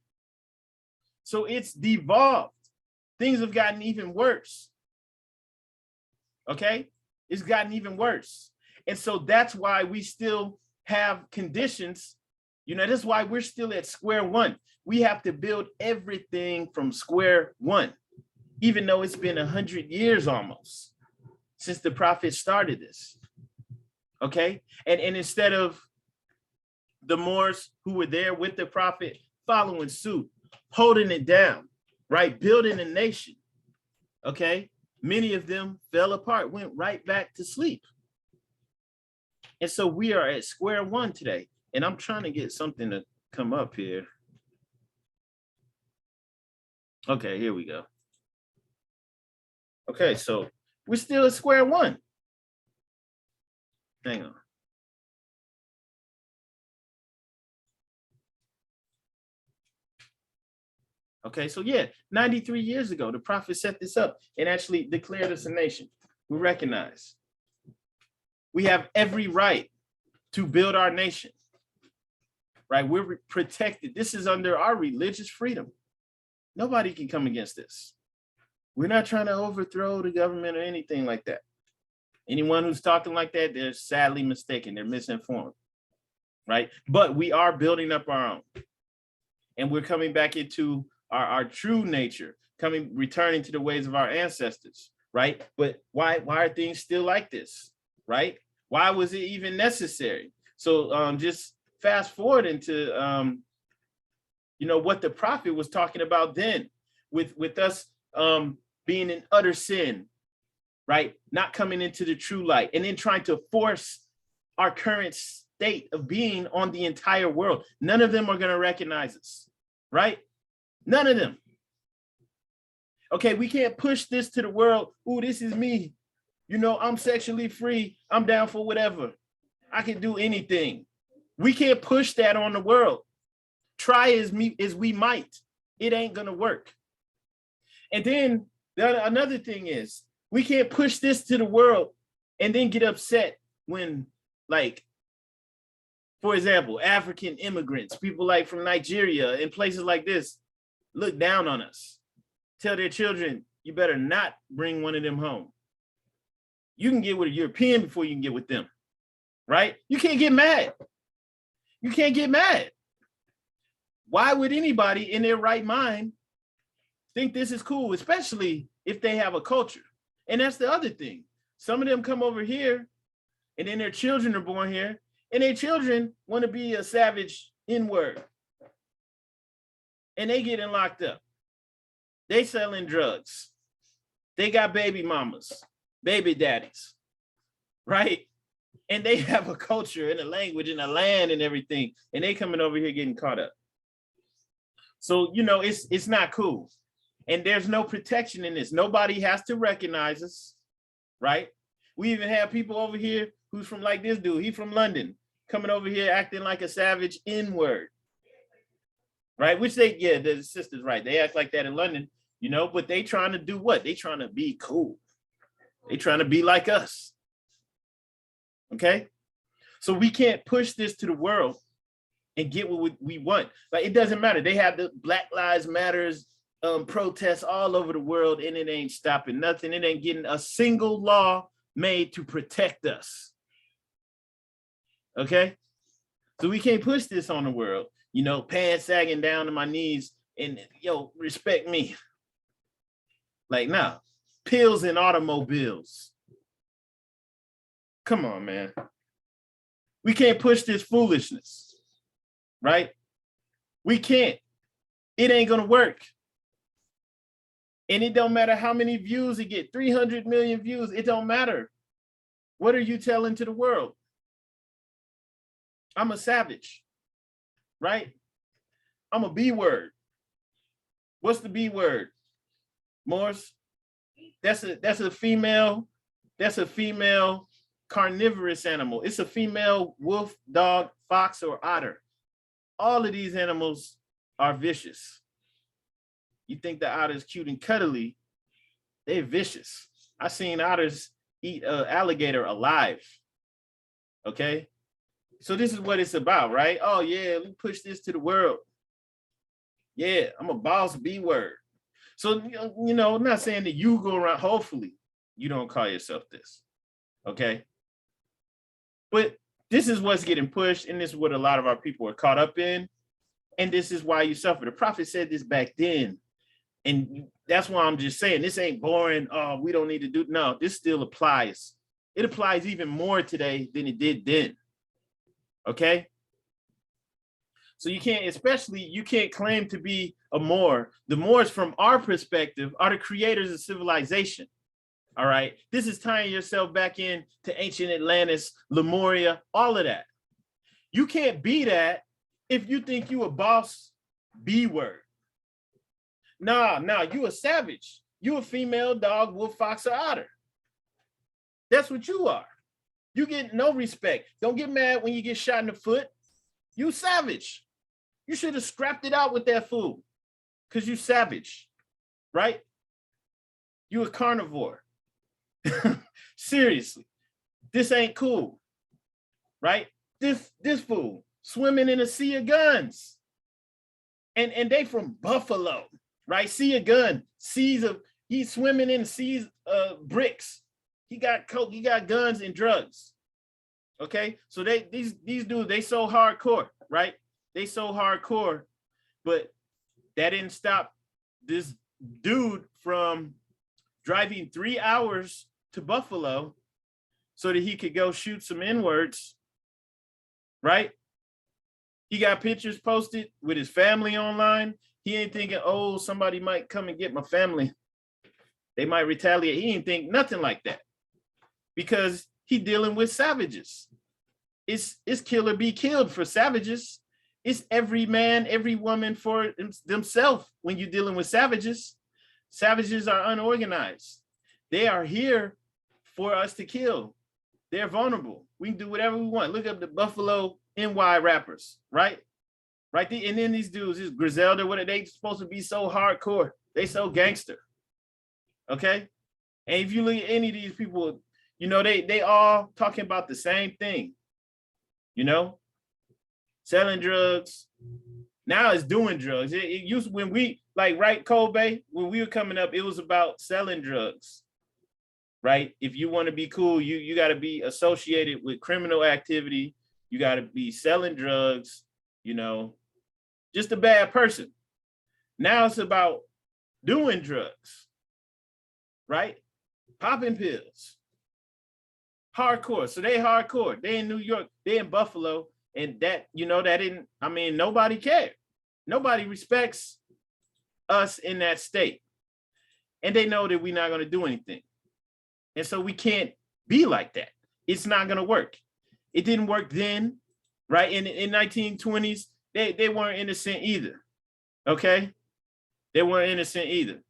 Speaker 1: So it's devolved. Things have gotten even worse. Okay? It's gotten even worse. And so that's why we still have conditions. That's why we're still at square one. We have to build everything from square one, even though it's been 100 years almost since the prophet started this. Okay? And instead of the Moors who were there with the prophet following suit, holding it down, right? Building a nation. Okay? Many of them fell apart, went right back to sleep. And so we are at square one today. And I'm trying to get something to come up here. Okay, here we go. Okay, so we're still at square one. Hang on. Okay, so 93 years ago, the prophet set this up and actually declared us a nation. We recognize we have every right to build our nation, right? We're protected. This is under our religious freedom. Nobody can come against this. We're not trying to overthrow the government or anything like that. Anyone who's talking like that, they're sadly mistaken. They're misinformed, right? But we are building up our own. And we're coming back into our true nature, returning to the ways of our ancestors, right? But why are things still like this, right? Why was it even necessary? So just fast forward into, what the prophet was talking about then with us being in utter sin, right? Not coming into the true light, and then trying to force our current state of being on the entire world. None of them are going to recognize us, right? None of them. Okay, we can't push this to the world. Ooh, this is me. I'm sexually free. I'm down for whatever. I can do anything. We can't push that on the world. Try as we might. It ain't going to work. And then another thing is, we can't push this to the world and then get upset when, like, for example, African immigrants, people like from Nigeria and places like this, look down on us. Tell their children, you better not bring one of them home. You can get with a European before you can get with them, right? You can't get mad. You can't get mad. Why would anybody in their right mind think this is cool, especially if they have a culture? And that's the other thing. Some of them come over here and then their children are born here and their children want to be a savage N-word. And they getting locked up. They selling drugs. They got baby mamas, baby daddies, right? And they have a culture and a language and a land and everything. And they coming over here getting caught up. So, it's not cool. And there's no protection in this. Nobody has to recognize us, right? We even have people over here who's from like this dude. He's from London, coming over here acting like a savage N-word. Right? Which the sister's right. They act like that in London, but they trying to do what? They trying to be cool. They trying to be like us. Okay? So we can't push this to the world and get what we want. Like, it doesn't matter. They have the Black Lives Matters protests all over the world, and it ain't stopping nothing. It ain't getting a single law made to protect us. Okay? So we can't push this on the world. Pants sagging down to my knees and, respect me. Like, nah, pills and automobiles. Come on, man. We can't push this foolishness, right? We can't. It ain't gonna work. And it don't matter how many views it get, 300 million views, it don't matter. What are you telling to the world? I'm a savage, right? I'm a B word. What's the B word? Morse? That's a female carnivorous animal. It's a female wolf, dog, fox, or otter. All of these animals are vicious. You think the otter is cute and cuddly, they're vicious. I seen otters eat an alligator alive. Okay? So this is what it's about, right? Oh yeah, let me push this to the world. Yeah, I'm a boss B word. So, you know, I'm not saying that you go around, hopefully you don't call yourself this, okay? But this is what's getting pushed, and this is what a lot of our people are caught up in, and this is why you suffer. The prophet said this back then, and that's why I'm just saying this ain't boring. Oh, we don't need to do, no, this still applies. It applies even more today than it did then, okay? So you can't claim to be a Moor. The Moors, from our perspective, are the creators of civilization. All right. This is tying yourself back in to ancient Atlantis, Lemuria, all of that. You can't be that if you think you a boss B word. Nah, you a savage. You a female dog, wolf, fox, or otter. That's what you are. You get no respect. Don't get mad when you get shot in the foot. You savage. You should have scrapped it out with that food because you savage, right? You a carnivore. Seriously, this ain't cool, right? This fool swimming in a sea of guns. And they from Buffalo, right? Sea of gun, he's swimming in seas of bricks. He got coke, he got guns and drugs. Okay, so these dudes, they so hardcore, right? They so hardcore, but that didn't stop this dude from driving 3 hours to Buffalo so that he could go shoot some N-words, right? He got pictures posted with his family online. He ain't thinking, oh, somebody might come and get my family. They might retaliate. He ain't think nothing like that because he dealing with savages. It's kill or be killed for savages. It's every man, every woman for themselves when you're dealing with savages. Savages are unorganized. They are here for us to kill. They're vulnerable. We can do whatever we want. Look up the Buffalo NY rappers, right? Right there. And then these dudes, this Griselda, what are they supposed to be so hardcore? They so gangster. Okay? And if you look at any of these people, you know, they all talking about the same thing. You know, selling drugs. Now it's doing drugs. It used, when we, like, right, Kobe, when we were coming up, it was about selling drugs, right? If you want to be cool, you got to be associated with criminal activity. You got to be selling drugs, you know, just a bad person. Now it's about doing drugs, right? Popping pills. Hardcore. So they hardcore. They in New York, they in Buffalo, and that, you know, that didn't, I mean, nobody cared. Nobody respects us in that state. And they know that we're not going to do anything. And so we can't be like that. It's not going to work. It didn't work then, right? In 1920s, they weren't innocent either. Okay? They weren't innocent either.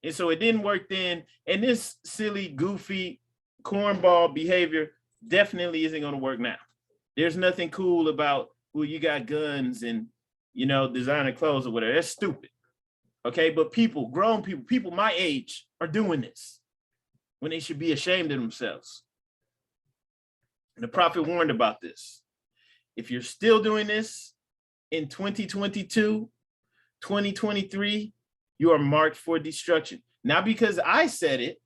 Speaker 1: And so it didn't work then. And this silly, goofy, cornball behavior definitely isn't going to work now. There's nothing cool about, well, you got guns and, you know, designer clothes or whatever. That's stupid. Okay, but people, grown people my age are doing this when they should be ashamed of themselves. And the prophet warned about this. If you're still doing this in 2022, 2023, you are marked for destruction. Not because I said it,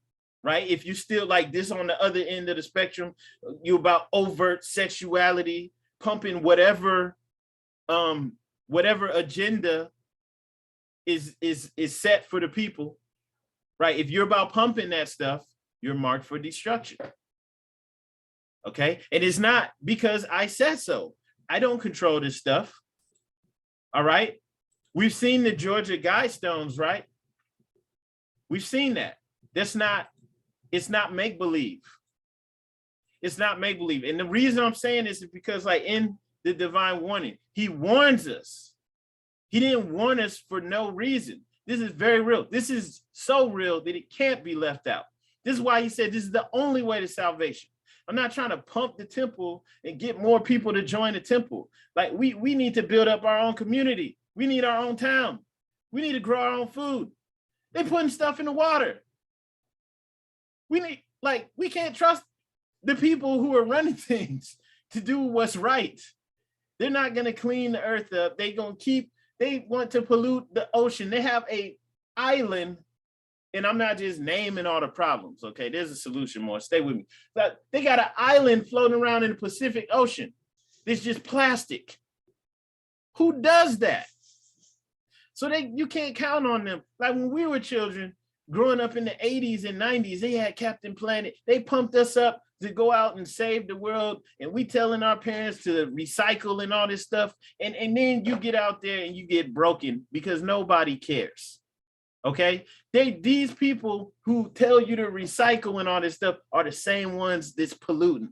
Speaker 1: right? If you still like this on the other end of the spectrum, you about overt sexuality, pumping whatever agenda is set for the people, right? If you're about pumping that stuff, you're marked for destruction. Okay. And it's not because I said so. I don't control this stuff. All right. We've seen the Georgia Guidestones, right? We've seen that. It's not make-believe. It's not make-believe. And the reason I'm saying this is because, like, in the divine warning, he warns us. He didn't warn us for no reason. This is very real. This is so real that it can't be left out. This is why he said this is the only way to salvation. I'm not trying to pump the temple and get more people to join the temple. Like, we need to build up our own community. We need our own town. We need to grow our own food. They putting stuff in the water. We can't trust the people who are running things to do what's right. They're not going to clean the earth up. They want to pollute the ocean. They have a island, and I'm not just naming all the problems. Okay, there's a solution more. Stay with me. But they got an island floating around in the Pacific Ocean. It's just plastic. Who does that? So you can't count on them. Like when we were children, growing up in the 80s and 90s, they had Captain Planet. They pumped us up to go out and save the world. And we telling our parents to recycle and all this stuff. And then you get out there and you get broken because nobody cares. Okay? These people who tell you to recycle and all this stuff are the same ones that's polluting,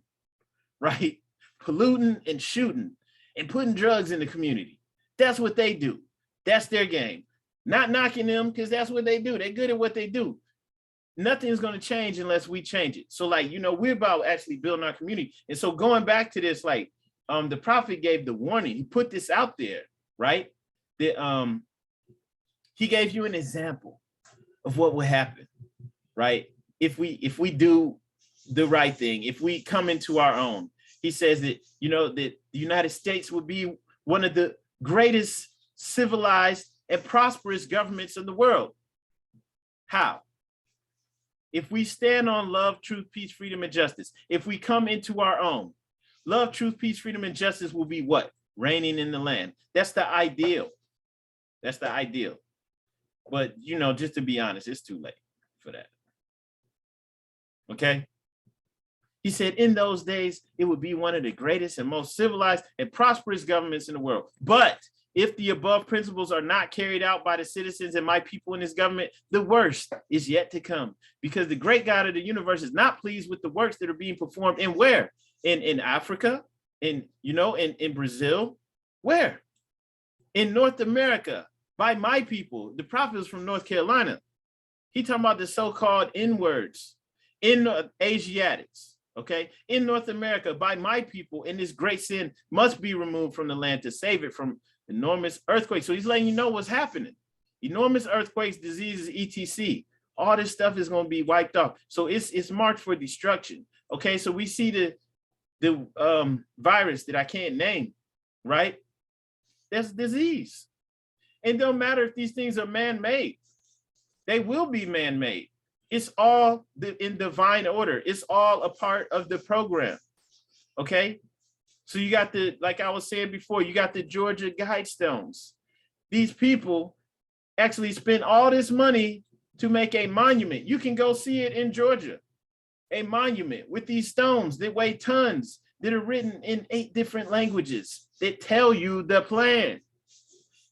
Speaker 1: right? Polluting and shooting and putting drugs in the community. That's what they do. That's their game. Not knocking them, because that's what they do. They're good at what they do. Nothing's going to change unless we change it. So, like, we're about actually building our community. And so going back to this, like, the prophet gave the warning. He put this out there, right? That he gave you an example of what will happen, right? If we do the right thing, if we come into our own. He says that, that the United States will be one of the greatest civilized and prosperous governments in the world. How? If we stand on love, truth, peace, freedom, and justice. If we come into our own, love, truth, peace, freedom, and justice will be what? Reigning in the land. That's the ideal. That's the ideal. But, just to be honest, it's too late for that. Okay? He said in those days, it would be one of the greatest and most civilized and prosperous governments in the world. But if the above principles are not carried out by the citizens and my people in this government, the worst is yet to come, because the great God of the universe is not pleased with the works that are being performed. And where? In Africa, in Brazil, where? In North America, by my people. The prophet was from North Carolina. He talking about the so-called N-words, in Asiatics, okay? In North America, by my people, and this great sin must be removed from the land to save it from enormous earthquakes. So he's letting you know what's happening. Enormous earthquakes, diseases, etc. All this stuff is going to be wiped off. So it's marked for destruction. Okay, so we see the virus that I can't name, right? That's disease. And don't matter if these things are man-made. They will be man-made. It's all in divine order. It's all a part of the program. Okay? So you got like I was saying before, you got the Georgia Guidestones. These people actually spent all this money to make a monument. You can go see it in Georgia. A monument with these stones that weigh tons, that are written in 8 different languages that tell you the plan.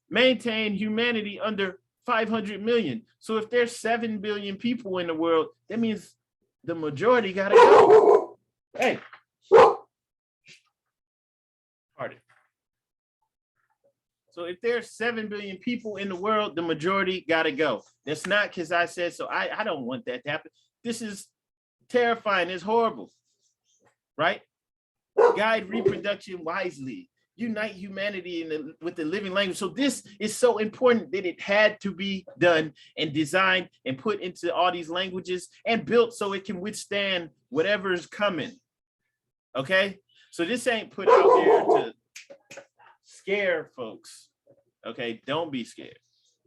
Speaker 1: Maintain humanity under 500 million. So if there's 7 billion people in the world, that means the majority gotta go. Hey. Pardon. So if there's 7 billion people in the world, the majority gotta go. That's not because I said so. I don't want that to happen. This is terrifying. It's horrible, right? Guide reproduction wisely. Unite humanity with the living language. So this is so important that it had to be done and designed and put into all these languages and built so it can withstand whatever's coming. Okay? So this ain't put out there to scare folks. Okay? Don't be scared.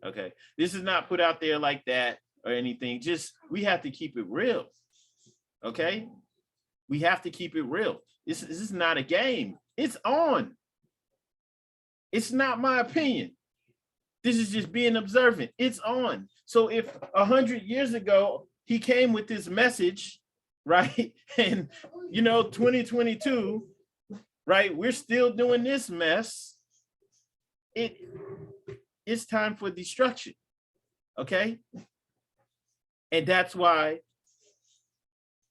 Speaker 1: Okay? This is not put out there like that or anything. Just, we have to keep it real. Okay? We have to keep it real. This is not a game. It's on. It's not my opinion. This is just being observant. It's on. So if 100 years ago, he came with this message, right? And, 2022, right? We're still doing this mess. It's time for destruction, okay? And that's why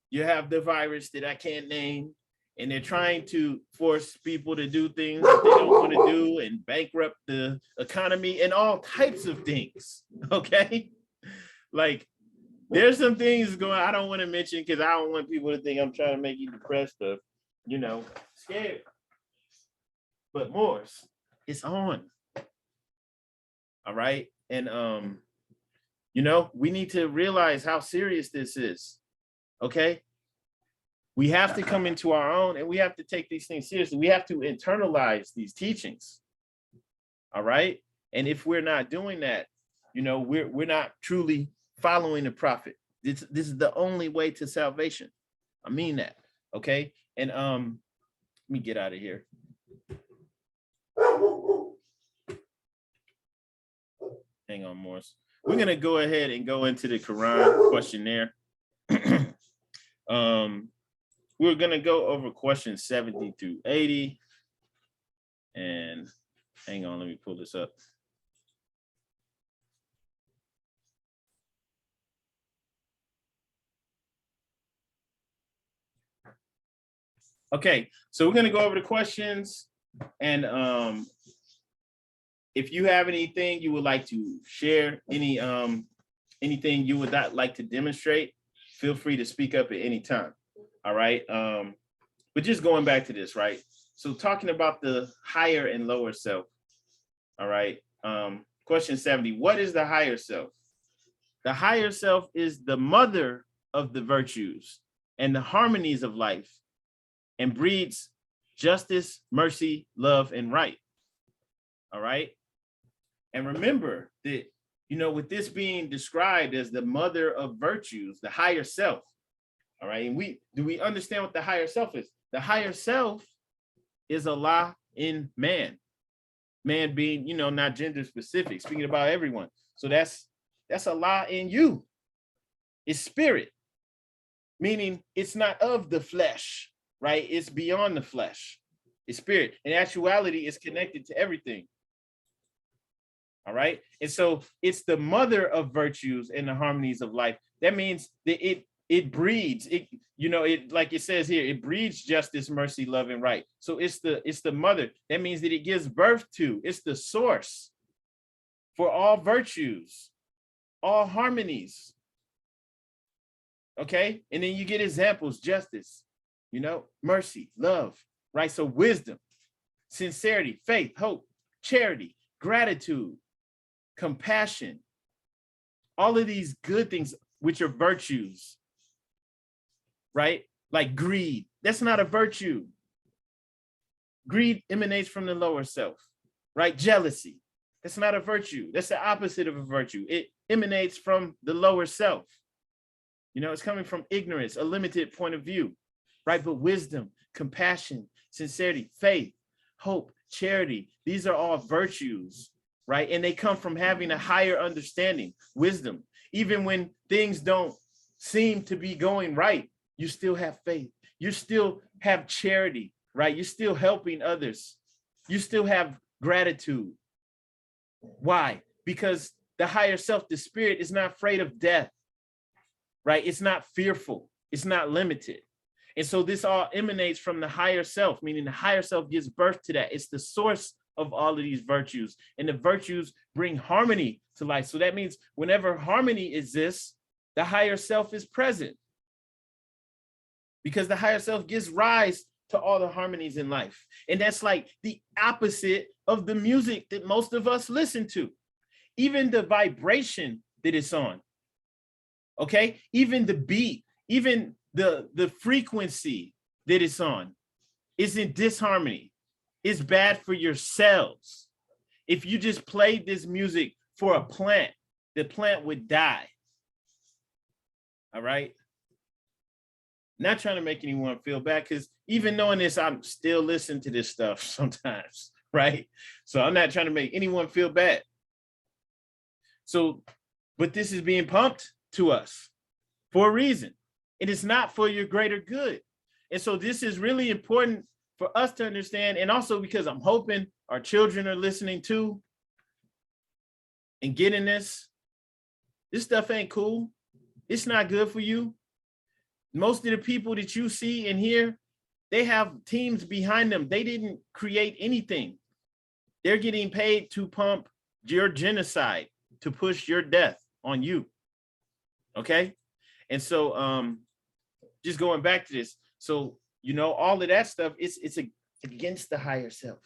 Speaker 1: you have the virus that I can't name, and they're trying to force people to do things that they don't want to do and bankrupt the economy and all types of things, okay? Like, there's some things going I don't want to mention because I don't want people to think I'm trying to make you depressed or, scared. But Morris, it's on. All right. And, we need to realize how serious this is. Okay. We have to come into our own and we have to take these things seriously. We have to internalize these teachings. All right. And if we're not doing that, we're not truly following the prophet. This is the only way to salvation. I mean that. Okay. And let me get out of here. Hang on, Morris. We're gonna go ahead and go into the Koran questionnaire. We're gonna go over questions 70 through 80. And hang on, let me pull this up. Okay, so we're gonna go over the questions, and if you have anything you would like to share, anything you would not like to demonstrate, feel free to speak up at any time. All right. But just going back to this, right? So talking about the higher and lower self. All right. Question 70. What is the higher self? The higher self is the mother of the virtues and the harmonies of life, and breeds justice, mercy, love, and right. All right. And remember that, with this being described as the mother of virtues, the higher self. All right. And do we understand what the higher self is? The higher self is Allah in man. Man being, not gender specific, speaking about everyone. So that's Allah in you. It's spirit, meaning it's not of the flesh, right? It's beyond the flesh. It's spirit. In actuality, it's connected to everything. All right. And so it's the mother of virtues and the harmonies of life. That means that it breeds, like it says here, it breeds justice, mercy, love, and right. So it's the mother. That means that it gives birth to, it's the source for all virtues, all harmonies. Okay. And then you get examples: justice, mercy, love, right? So wisdom, sincerity, faith, hope, charity, gratitude, compassion, all of these good things, which are virtues, right? Like greed, that's not a virtue. Greed emanates from the lower self, right? Jealousy, that's not a virtue. That's the opposite of a virtue. It emanates from the lower self. It's coming from ignorance, a limited point of view, right? But wisdom, compassion, sincerity, faith, hope, charity, these are all virtues, right? And they come from having a higher understanding, wisdom. Even when things don't seem to be going right, you still have faith. You still have charity, right? You're still helping others. You still have gratitude. Why? Because the higher self, the spirit, is not afraid of death, right? It's not fearful. It's not limited. And so this all emanates from the higher self, meaning the higher self gives birth to that. It's the source of all of these virtues, and the virtues bring harmony to life. So that means whenever harmony exists, the higher self is present, because the higher self gives rise to all the harmonies in life. And that's like the opposite of the music that most of us listen to. Even the vibration that it's on, okay? Even the beat, even the frequency that it's on is in disharmony. It's bad for your cells. If you just played this music for a plant, the plant would die. All right? Not trying to make anyone feel bad, because even knowing this, I'm still listening to this stuff sometimes, right? So I'm not trying to make anyone feel bad. So, but this is being pumped to us for a reason. It is not for your greater good. And so this is really important for us to understand. And also because I'm hoping our children are listening too and getting this. This stuff ain't cool. It's not good for you. Most of the people that you see and hear, they have teams behind them. They didn't create anything. They're getting paid to pump your genocide, to push your death on you. Okay? And so just going back to this. So, you know, all of that stuff, it's against the higher self,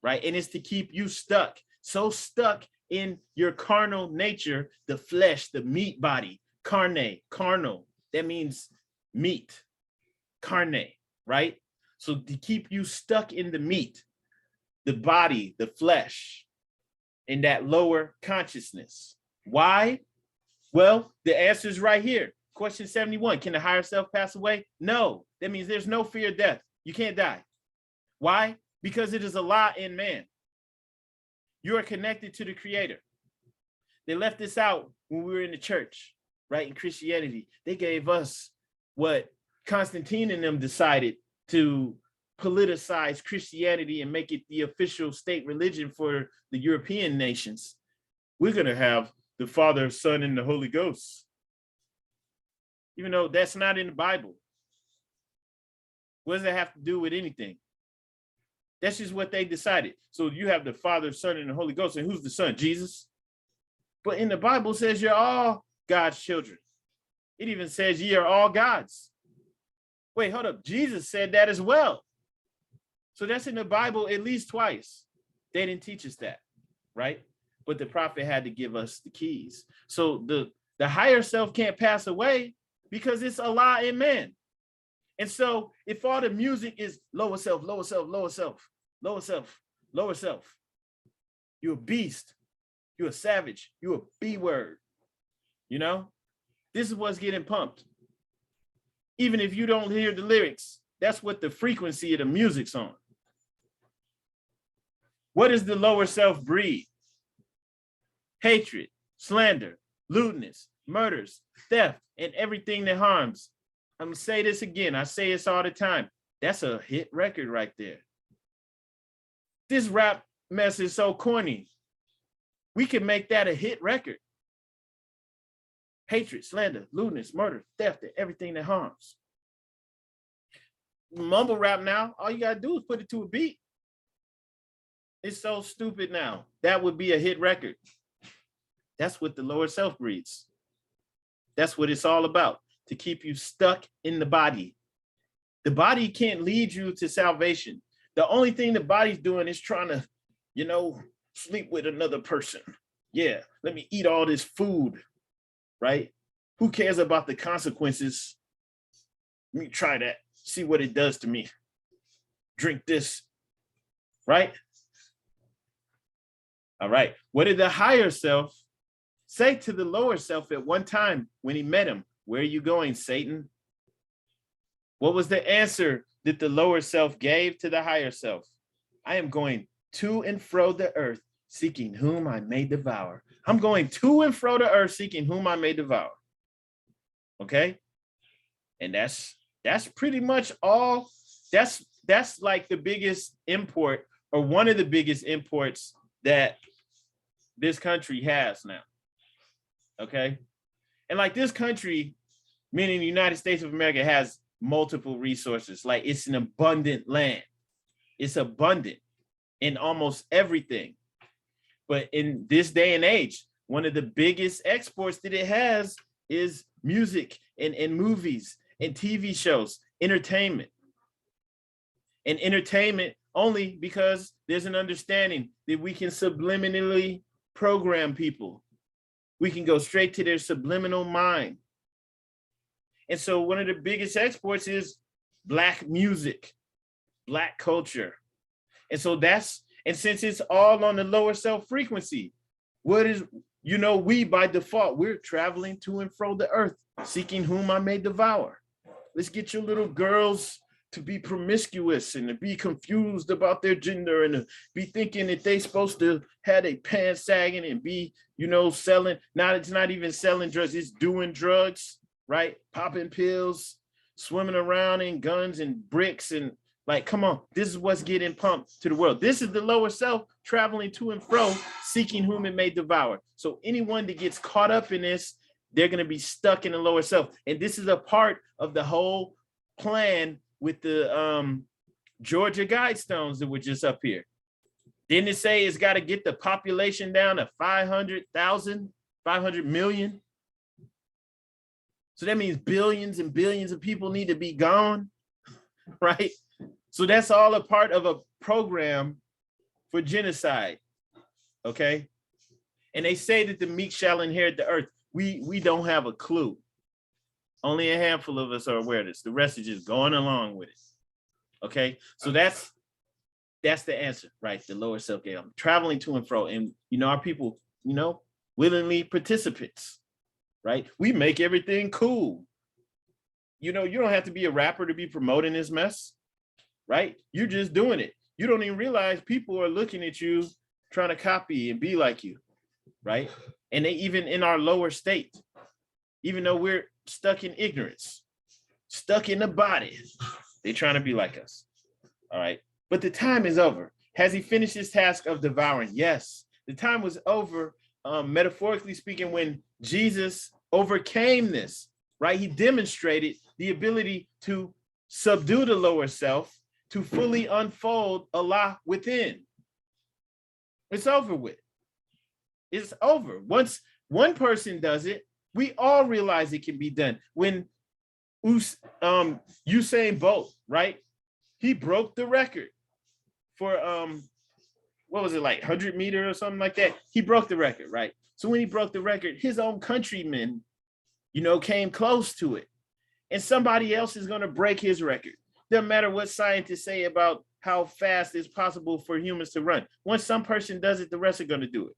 Speaker 1: right? And it's to keep you stuck, so stuck in your carnal nature, the flesh, the meat body, carnal. That means meat, carne, right? So to keep you stuck in the meat, the body, the flesh, in that lower consciousness. Why? Well, the answer is right here. Question 71, can the higher self pass away? No, that means there's no fear of death. You can't die. Why? Because it is a lie in man. You are connected to the creator. They left this out when we were in the church, right? In Christianity, they gave us what Constantine and them decided to politicize Christianity and make it the official state religion for the European nations. We're going to have the Father, Son, and the Holy Ghost. Even though that's not in the Bible. What does that have to do with anything? That's just what they decided. So you have the Father, Son, and the Holy Ghost. And who's the Son? Jesus. But in the Bible it says you're all God's children. It even says ye are all God's. Wait, hold up. Jesus said that as well. So that's in the Bible at least twice. They didn't teach us that, right? But the prophet had to give us the keys. So the higher self can't pass away because it's a lie in man. And so if all the music is lower self, lower self, lower self, lower self, lower self, you're a beast, you're a savage, you're a B word, you know? This is what's getting pumped. Even if you don't hear the lyrics, that's what the frequency of the music's on. What does the lower self breed? Hatred, slander, lewdness, murders, theft, and everything that harms. I'm gonna say this again. I say this all the time. That's a hit record right there. This rap mess is so corny. We can make that a hit record. Hatred, slander, lewdness, murder, theft, and everything that harms. Mumble rap now, all you gotta do is put it to a beat. It's so stupid now. That would be a hit record. That's what the lower self breeds. That's what it's all about, to keep you stuck in the body. The body can't lead you to salvation. The only thing the body's doing is trying to, you know, sleep with another person. Yeah, let me eat all this food, right? Who cares about the consequences? Let me try that, see what it does to me. Drink this, right? All right, what did the higher self say to the lower self at one time when he met him? Where are you going, Satan? What was the answer that the lower self gave to the higher self? I am going to and fro the earth, seeking whom I may devour. I'm going to and fro the earth, seeking whom I may devour. Okay? And that's pretty much all. That's like the biggest import, or one of the biggest imports that this country has now. Okay? And like this country, meaning the United States of America, has multiple resources. Like it's an abundant land. It's abundant in almost everything. But in this day and age, one of the biggest exports that it has is music and movies and TV shows, entertainment. And entertainment only because there's an understanding that we can subliminally program people. We can go straight to their subliminal mind. And so one of the biggest exports is Black music, Black culture. And so and since it's all on the lower self frequency, what is, you know, we by default, we're traveling to and fro the earth, seeking whom I may devour. Let's get your little girls to be promiscuous and to be confused about their gender and to be thinking that they supposed to have their pants sagging and be, you know, selling. Now it's not even selling drugs, it's doing drugs. right? Popping pills, swimming around in guns and bricks, and like, come on, this is what's getting pumped to the world. This is the lower self traveling to and fro, seeking whom it may devour. So anyone that gets caught up in this, they're going to be stuck in the lower self. And this is a part of the whole plan with the Georgia Guidestones that were just up here. Didn't it say it's got to get the population down to 500,000, 500 million? So that means billions and billions of people need to be gone, right? So that's all a part of a program for genocide, okay? And they say that the meek shall inherit the earth. We don't have a clue. Only a handful of us are aware of this. The rest is just going along with it, okay? So that's the answer, right? The lower self game, traveling to and fro. And, our people, willingly participants, right? We make everything cool. You don't have to be a rapper to be promoting this mess, right? You're just doing it. You don't even realize people are looking at you, trying to copy and be like you, right? And they even in our lower state, even though we're stuck in ignorance, stuck in the body, they're trying to be like us, all right? But the time is over. Has he finished his task of devouring? Yes, the time was over, metaphorically speaking, when Jesus overcame this, right? He demonstrated the ability to subdue the lower self, to fully unfold Allah within. It's over with. It's over. Once one person does it, we all realize it can be done. When Usain Bolt, right? He broke the record for what was it, like 100 meter or something like that? He broke the record, right? So when he broke the record, his own countrymen, came close to it. And somebody else is going to break his record. Doesn't matter what scientists say about how fast it's possible for humans to run. Once some person does it, the rest are going to do it.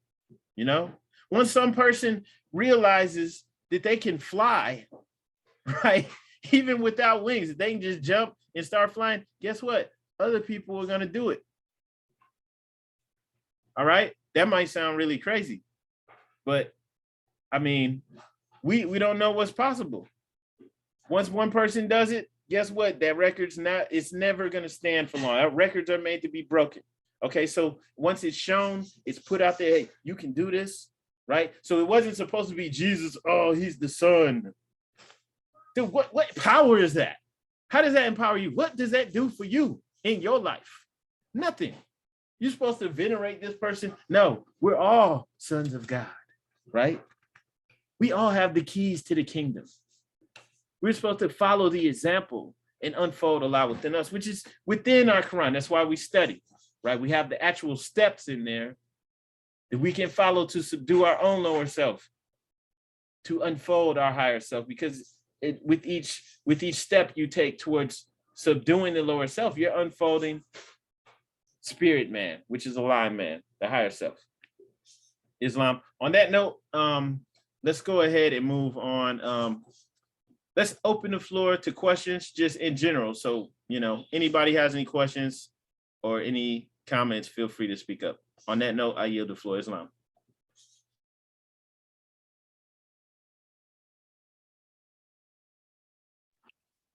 Speaker 1: Once some person realizes that they can fly, right? Even without wings, if they can just jump and start flying, guess what? Other people are going to do it. All right. That might sound really crazy, but I mean, we don't know what's possible. Once one person does it, guess what? That it's never going to stand for long. Our records are made to be broken. Okay. So once it's shown, it's put out there, hey, you can do this, right? So it wasn't supposed to be Jesus. Oh, he's the son. Dude, what power is that? How does that empower you? What does that do for you in your life? Nothing. You're supposed to venerate this person? No, we're all sons of God, right? We all have the keys to the kingdom. We're supposed to follow the example and unfold Allah within us, which is within our Quran. That's why we study, right? We have the actual steps in there that we can follow to subdue our own lower self, to unfold our higher self, because with each step you take towards subduing the lower self, you're unfolding spirit man, which is Allah man, the higher self. Islam. On that note, let's go ahead and move on. Let's open the floor to questions just in general. So, anybody has any questions or any comments, feel free to speak up. On that note, I yield the floor. Islam.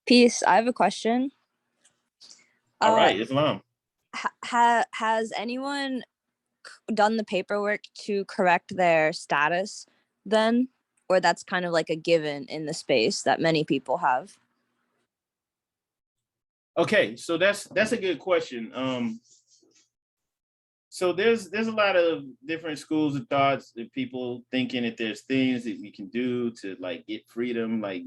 Speaker 6: Peace. I have a question.
Speaker 1: All right, Islam.
Speaker 6: Has anyone done the paperwork to correct their status then? Or that's kind of like a given in the space that many people have?
Speaker 1: Okay, so that's a good question. So there's a lot of different schools of thoughts that people thinking that there's things that we can do to like get freedom, like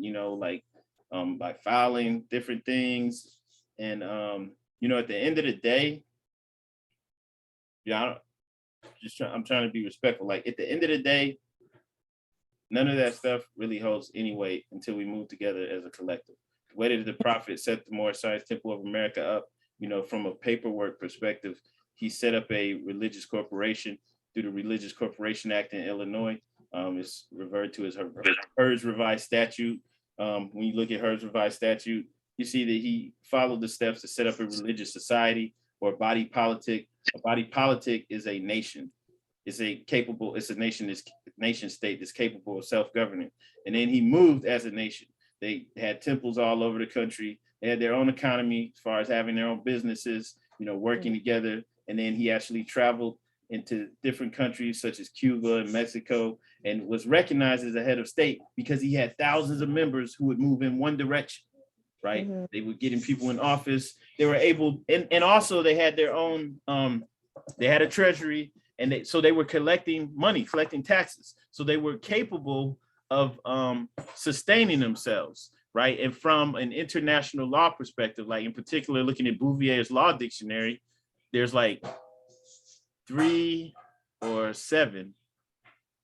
Speaker 1: by filing different things. And at the end of the day, I'm trying to be respectful. Like at the end of the day, none of that stuff really holds any weight until we move together as a collective. The way that the Prophet set the Moorish Science Temple of America up, from a paperwork perspective, he set up a religious corporation through the Religious Corporation Act in Illinois. It's referred to as Heard's Revised Statute. When you look at Heard's Revised Statute, you see that he followed the steps to set up a religious society or a body politic. A body politic is a nation. It's a nation state that's capable of self-governing. And then he moved as a nation. They had temples all over the country. They had their own economy as far as having their own businesses, working together. And then he actually traveled into different countries such as Cuba and Mexico, and was recognized as a head of state because he had thousands of members who would move in one direction, right? They were getting people in office. They were able, and also they had their own, they had a treasury, and so they were collecting money, collecting taxes. So they were capable of sustaining themselves, right? And from an international law perspective, like in particular, looking at Bouvier's law dictionary, there's like 3 or 7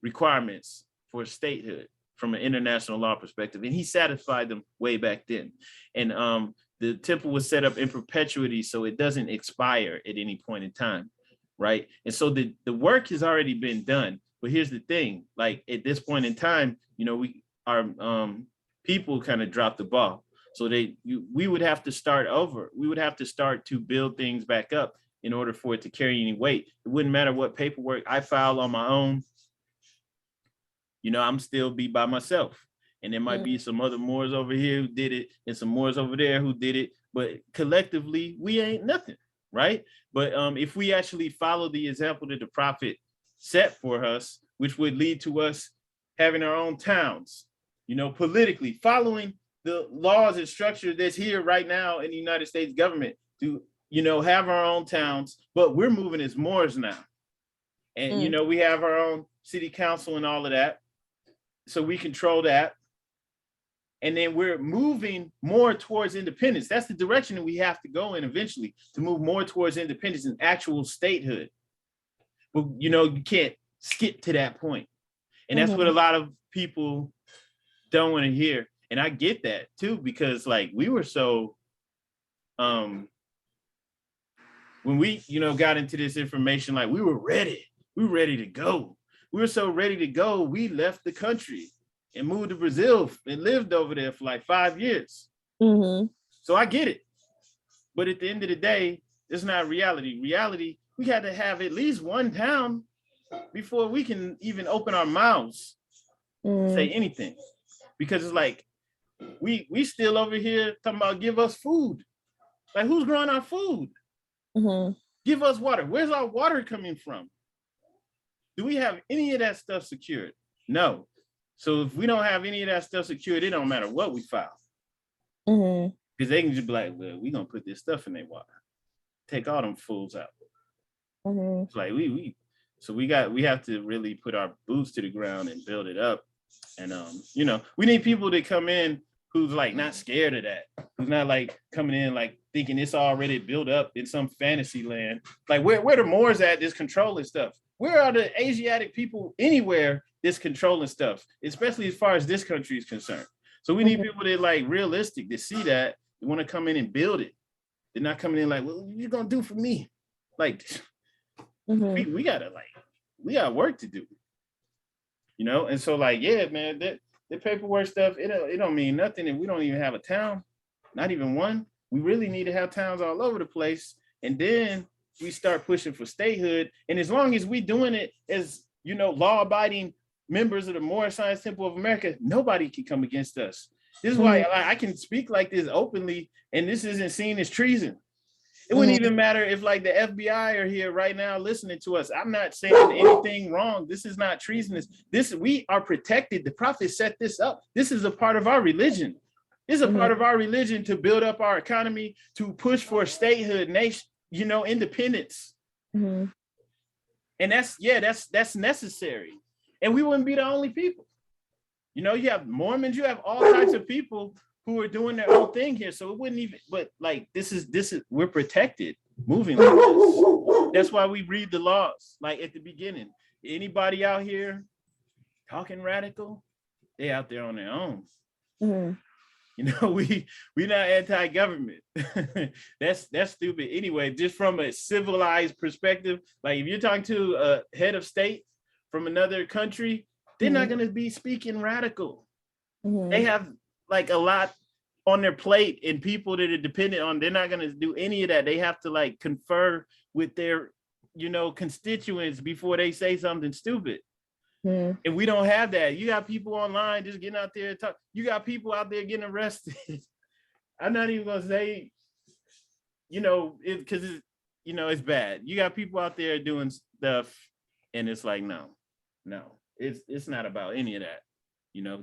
Speaker 1: requirements for statehood from an international law perspective. And he satisfied them way back then. And the temple was set up in perpetuity, so it doesn't expire at any point in time, right? And so the work has already been done. But here's the thing, like at this point in time, our people kind of dropped the ball. So we would have to start over. We would have to start to build things back up in order for it to carry any weight. It wouldn't matter what paperwork I file on my own. I'm still be by myself. And there might be some other Moors over here who did it and some Moors over there who did it. But collectively, we ain't nothing, right? But if we actually follow the example that the prophet set for us, which would lead to us having our own towns, politically, following the laws and structure that's here right now in the United States government to have our own towns, but we're moving as Moors now. And, we have our own city council and all of that. So we control that. And then we're moving more towards independence. That's the direction that we have to go in eventually, to move more towards independence and actual statehood. But, you can't skip to that point. And that's what a lot of people don't want to hear. And I get that too, because like we were so, when we, got into this information, like we were ready to go. We were so ready to go. We left the country and moved to Brazil and lived over there for like 5 years. So I get it. But at the end of the day, it's not reality. Reality, we had to have at least one town before we can even open our mouths, say anything. Because it's like, we still over here talking about give us food. Like who's growing our food? Give us water. Where's our water coming from? Do we have any of that stuff secured? No. So if we don't have any of that stuff secured, it don't matter what we file. Because they can just be like, well, we're gonna put this stuff in their water. Take all them fools out. It's like we have to really put our boots to the ground and build it up. And we need people to come in who's like not scared of that, who's not like coming in like thinking it's already built up in some fantasy land. Like where the Moors at this controlling stuff? Where are the Asiatic people anywhere this controlling stuff, especially as far as this country is concerned? So we need people that like realistic to see that, they want to come in and build it. They're not coming in like, well, what you gonna do for me? Like we got work to do. And so like, yeah, man, the paperwork stuff, it don't mean nothing if we don't even have a town, not even one. We really need to have towns all over the place. And then we start pushing for statehood. And as long as we doing it as, law-abiding members of the Moorish Science Temple of America, nobody can come against us. This is why I can speak like this openly, and this isn't seen as treason. It wouldn't even matter if like the FBI are here right now listening to us. I'm not saying anything wrong. This is not treasonous. We are protected. The prophet set this up. This is a part of our religion. It's a part of our religion to build up our economy, to push for statehood, nation, independence. And that's necessary. And we wouldn't be the only people. You have Mormons, you have all types of people who are doing their own thing here. So it wouldn't even, but like, this is, we're protected moving like this. That's why we read the laws. Like at the beginning, anybody out here talking radical, they out there on their own. We not anti-government. That's stupid. Anyway, just from a civilized perspective, like if you're talking to a head of state from another country, they're not going to be speaking radical. They have like a lot on their plate and people that are dependent on, they're not going to do any of that. They have to like confer with their, constituents before they say something stupid.
Speaker 6: Hmm.
Speaker 1: And we don't have that. You got people online just getting out there and talk. You got people out there getting arrested. I'm not even gonna say, because it's bad. You got people out there doing stuff, and it's like, no, it's not about any of that.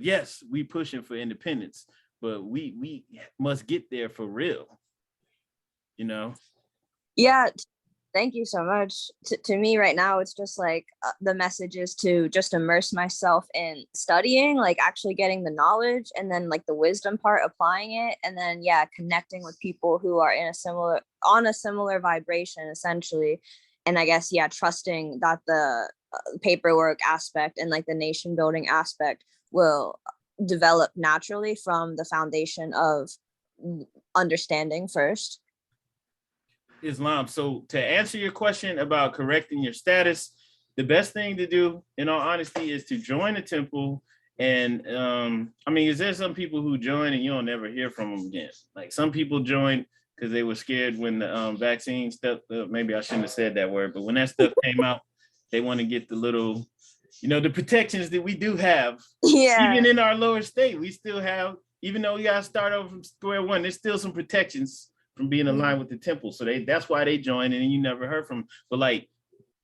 Speaker 1: Yes, we pushing for independence, but we must get there for real.
Speaker 6: Yeah, thank you so much. To me right now, it's just like the message is to just immerse myself in studying, like actually getting the knowledge, and then like the wisdom part, applying it, and then connecting with people who are on a similar vibration, essentially. And I guess trusting that the paperwork aspect and like the nation building aspect will develop naturally from the foundation of understanding first.
Speaker 1: Islam. So to answer your question about correcting your status, the best thing to do, in all honesty, is to join a temple. And is there some people who join and you don't never hear from them again? Like some people joined because they were scared when the vaccine stuff, maybe I shouldn't have said that word, but when that stuff came out, they want to get the little, the protections that we do have.
Speaker 6: Yeah.
Speaker 1: Even in our lower state, we still have, even though we got to start over from square one, there's still some protections from being aligned with the temple. So that's why they joined, and you never heard from them. But like,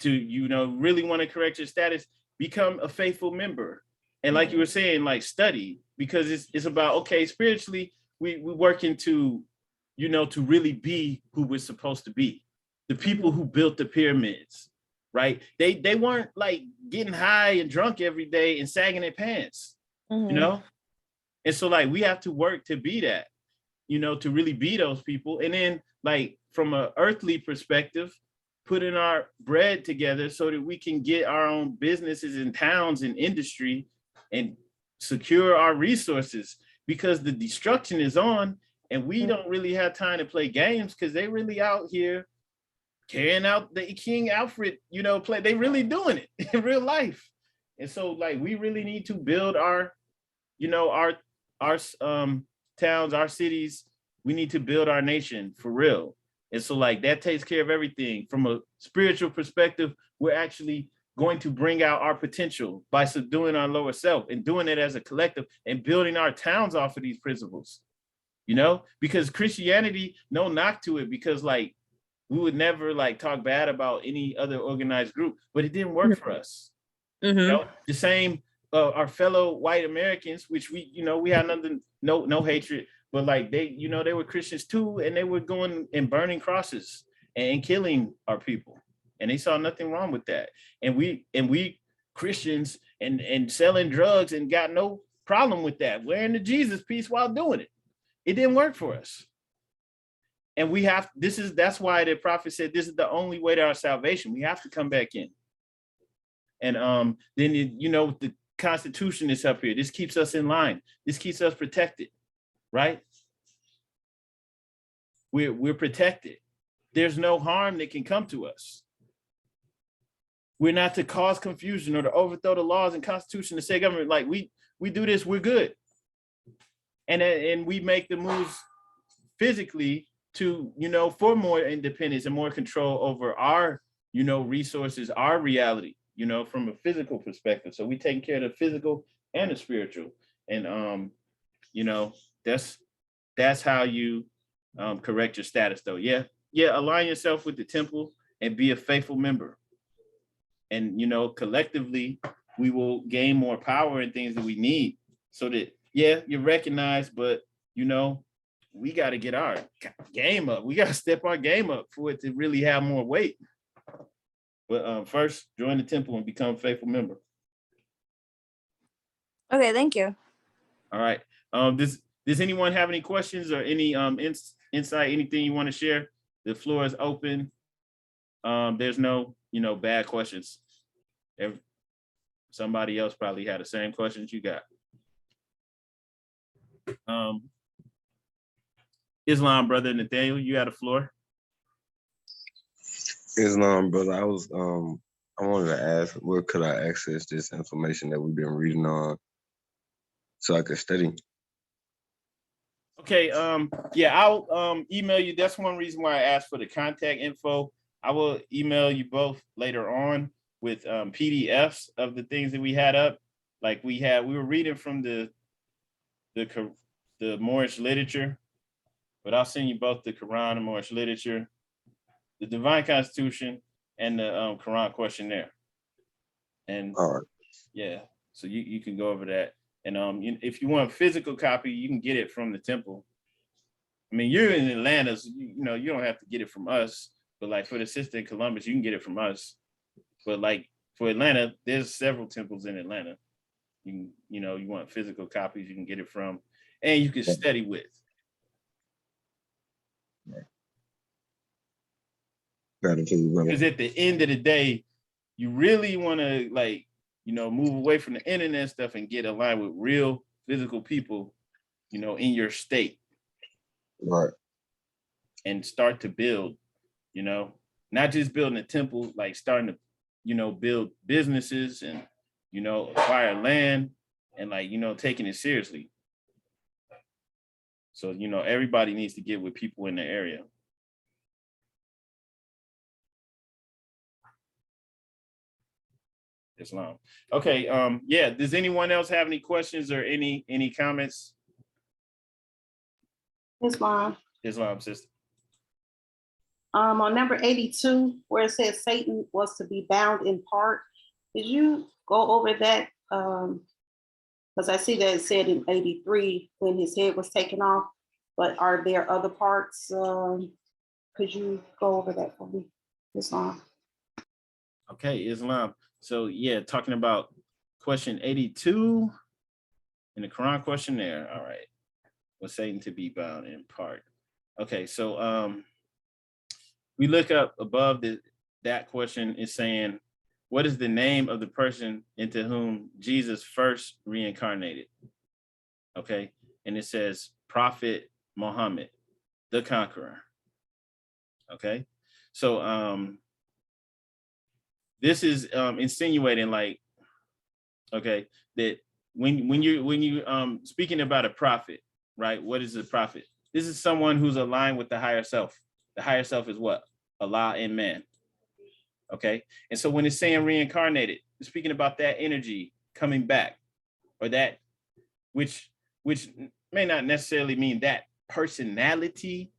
Speaker 1: to really want to correct your status, become a faithful member. And like you were saying, like study, because it's about, okay, spiritually, we working to, to really be who we're supposed to be. The people who built the pyramids, right? They weren't like getting high and drunk every day and sagging their pants, And so like we have to work to be that, to really be those people. And then like from an earthly perspective, putting our bread together so that we can get our own businesses and towns and industry and secure our resources, because the destruction is on and we don't really have time to play games, because they really out here carrying out the King Alfred, play. They really doing it in real life. And so like we really need to build our towns, our cities. We need to build our nation for real. And so like that takes care of everything. From a spiritual perspective, we're actually going to bring out our potential by subduing our lower self and doing it as a collective and building our towns off of these principles, because Christianity, no knock to it, because like we would never like talk bad about any other organized group, but it didn't work for us. The same, our fellow white Americans, which we had nothing, no hatred, but like they, they were Christians too, and they were going and burning crosses and killing our people, and they saw nothing wrong with that. And we Christians and selling drugs and got no problem with that, wearing the Jesus piece while doing it. It didn't work for us. And that's why the prophet said this is the only way to our salvation. We have to come back in. And then the Constitution is up here. This keeps us in line. This keeps us protected, right? We're protected. There's no harm that can come to us. We're not to cause confusion or to overthrow the laws and Constitution to say government, like we do this, we're good. And we make the moves physically to, for more independence and more control over our, resources, our reality, from a physical perspective. So we taking care of the physical and the spiritual. And, that's how you correct your status though. Yeah. Align yourself with the temple and be a faithful member. And, collectively, we will gain more power and things that we need, so that, you're recognized, but, we got to get our game up. We got to step our game up for it to really have more weight. But first, join the temple and become a faithful member.
Speaker 6: Okay, thank you.
Speaker 1: All right. Does anyone have any questions or any insight, anything you want to share? The floor is open. There's no, bad questions. Somebody else probably had the same questions you got. Islam, brother Nathaniel, you got the floor.
Speaker 7: Islam, brother, I wanted to ask, where could I access this information that we've been reading on so I could study?
Speaker 1: Okay, I'll email you. That's one reason why I asked for the contact info. I will email you both later on with PDFs of the things that we had up. Like we were reading from the Moorish literature, but I'll send you both the Quran and Moorish literature, the Divine Constitution, and the Koran Questionnaire. And
Speaker 7: All right.
Speaker 1: yeah, so you can go over that. And if you want a physical copy, you can get it from the temple. I mean, you're in Atlanta, so you don't have to get it from us. But like for the sister in Columbus, you can get it from us. But like for Atlanta, there's several temples in Atlanta. You want physical copies, you can get it from, and you can study with. Because at the end of the day, you really want to move away from the internet stuff and get aligned with real physical people, in your state.
Speaker 7: Right.
Speaker 1: And start to build, not just building a temple, like starting to, build businesses and, acquire land and taking it seriously. So, everybody needs to get with people in the area. Islam. Okay. Yeah. Does anyone else have any questions or any comments?
Speaker 4: Islam.
Speaker 1: Islam, sister.
Speaker 4: On number 82, where it says Satan was to be bound in part, did you go over that? Because I see that it said in 83 when his head was taken off, but are there other parts? Could you go over that for me, Islam?
Speaker 1: Okay, Islam. So yeah, talking about question 82 in the Koran Questionnaire. All right. Was Satan to be bound in part? Okay, so we look up above that question is saying, what is the name of the person into whom Jesus first reincarnated? Okay, and it says Prophet Muhammad, the Conqueror. Okay, so this is insinuating that when you speaking about a prophet, right? What is a prophet? This is someone who's aligned with the higher self. The higher self is what? Allah and man. Okay. And so when it's saying reincarnated, it's speaking about that energy coming back, or that which may not necessarily mean that personality.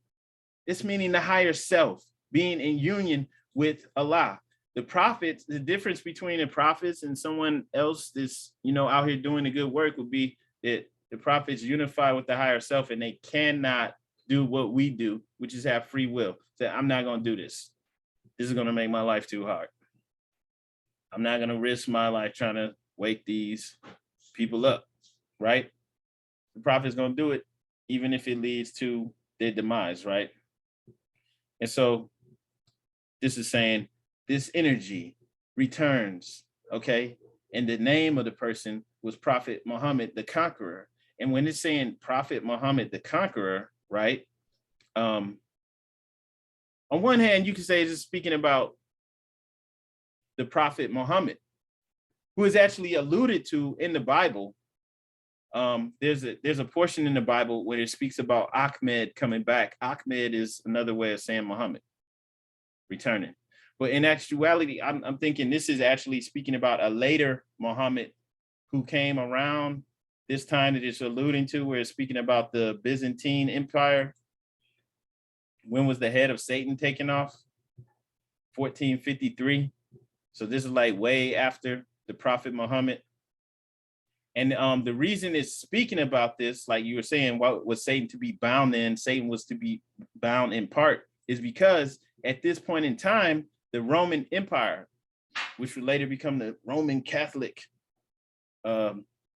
Speaker 1: It's meaning the higher self being in union with Allah. The prophets, the difference between the prophets and someone else that's, out here doing the good work would be that the prophets unify with the higher self and they cannot do what we do, which is have free will. Say, I'm not going to do this. This is going to make my life too hard. I'm not going to risk my life trying to wake these people up, right? The prophet's going to do it, even if it leads to their demise, right? And so this is saying this energy returns, okay? And the name of the person was Prophet Muhammad, the Conqueror. And when it's saying Prophet Muhammad, the Conqueror, right? On one hand, you can say it's speaking about the Prophet Muhammad, who is actually alluded to in the Bible. There's a portion in the Bible where it speaks about Ahmed coming back. Ahmed is another way of saying Muhammad returning. But in actuality, I'm thinking this is actually speaking about a later Muhammad who came around this time that it's alluding to, where it's speaking about the Byzantine Empire. When was the head of Satan taken off? 1453. So this is like way after the Prophet Muhammad. And the reason it's speaking about this, like you were saying, what was Satan to be bound in? Satan was to be bound in part, is because at this point in time, the Roman Empire, which would later become the Roman Catholic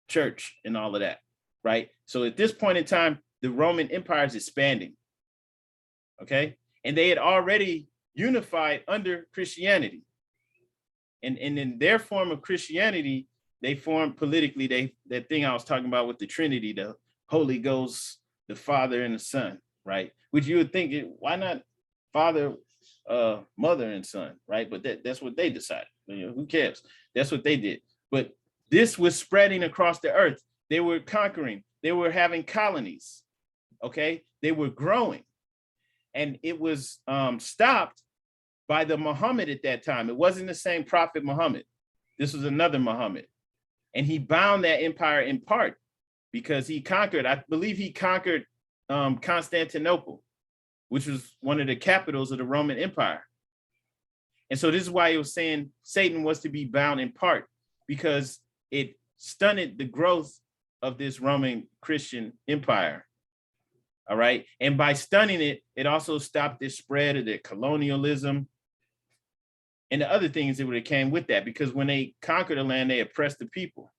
Speaker 1: Church and all of that, right? So at this point in time, the Roman Empire is expanding, okay? And they had already unified under Christianity. And in their form of Christianity, they formed politically, that thing I was talking about with the Trinity, the Holy Ghost, the Father and the Son, right? Which you would think, why not Father, Mother and Son, right? But that's what they decided. Who cares? That's what they did. But this was spreading across the earth. They were conquering. They were having colonies, okay? They were growing. And it was stopped by the Muhammad at that time. It wasn't the same prophet Muhammad. This was another Muhammad. And he bound that empire in part because he conquered, I believe he conquered Constantinople, which was one of the capitals of the Roman Empire. And so this is why it was saying Satan was to be bound in part, because it stunted the growth of this Roman Christian empire. All right. And by stunning it, it also stopped the spread of the colonialism and the other things that would have came with that, because when they conquered the land, they oppressed the people.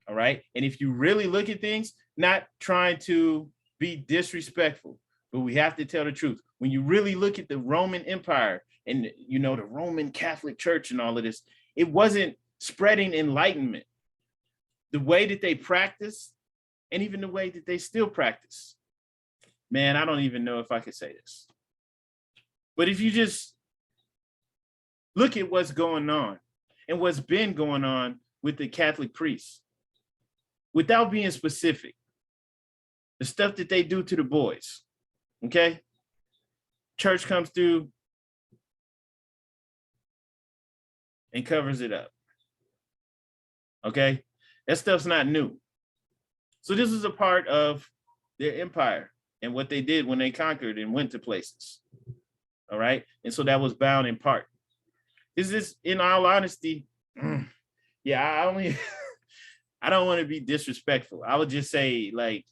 Speaker 1: All right. And if you really look at things, not trying to be disrespectful, but we have to tell the truth. When you really look at the Roman Empire and, you know, the Roman Catholic Church and all of this, it wasn't spreading enlightenment. The way that they practice, and even the way that they still practice. Man, I don't even know if I could say this. But if you just look at what's going on and what's been going on with the Catholic priests, without being specific, the stuff that they do to the boys, okay? Church comes through and covers it up, okay? That stuff's not new. So this is a part of their empire and what they did when they conquered and went to places, all right? And so that was bound in part. Is this, in all honesty, yeah, I don't want to be disrespectful. I would just say, like,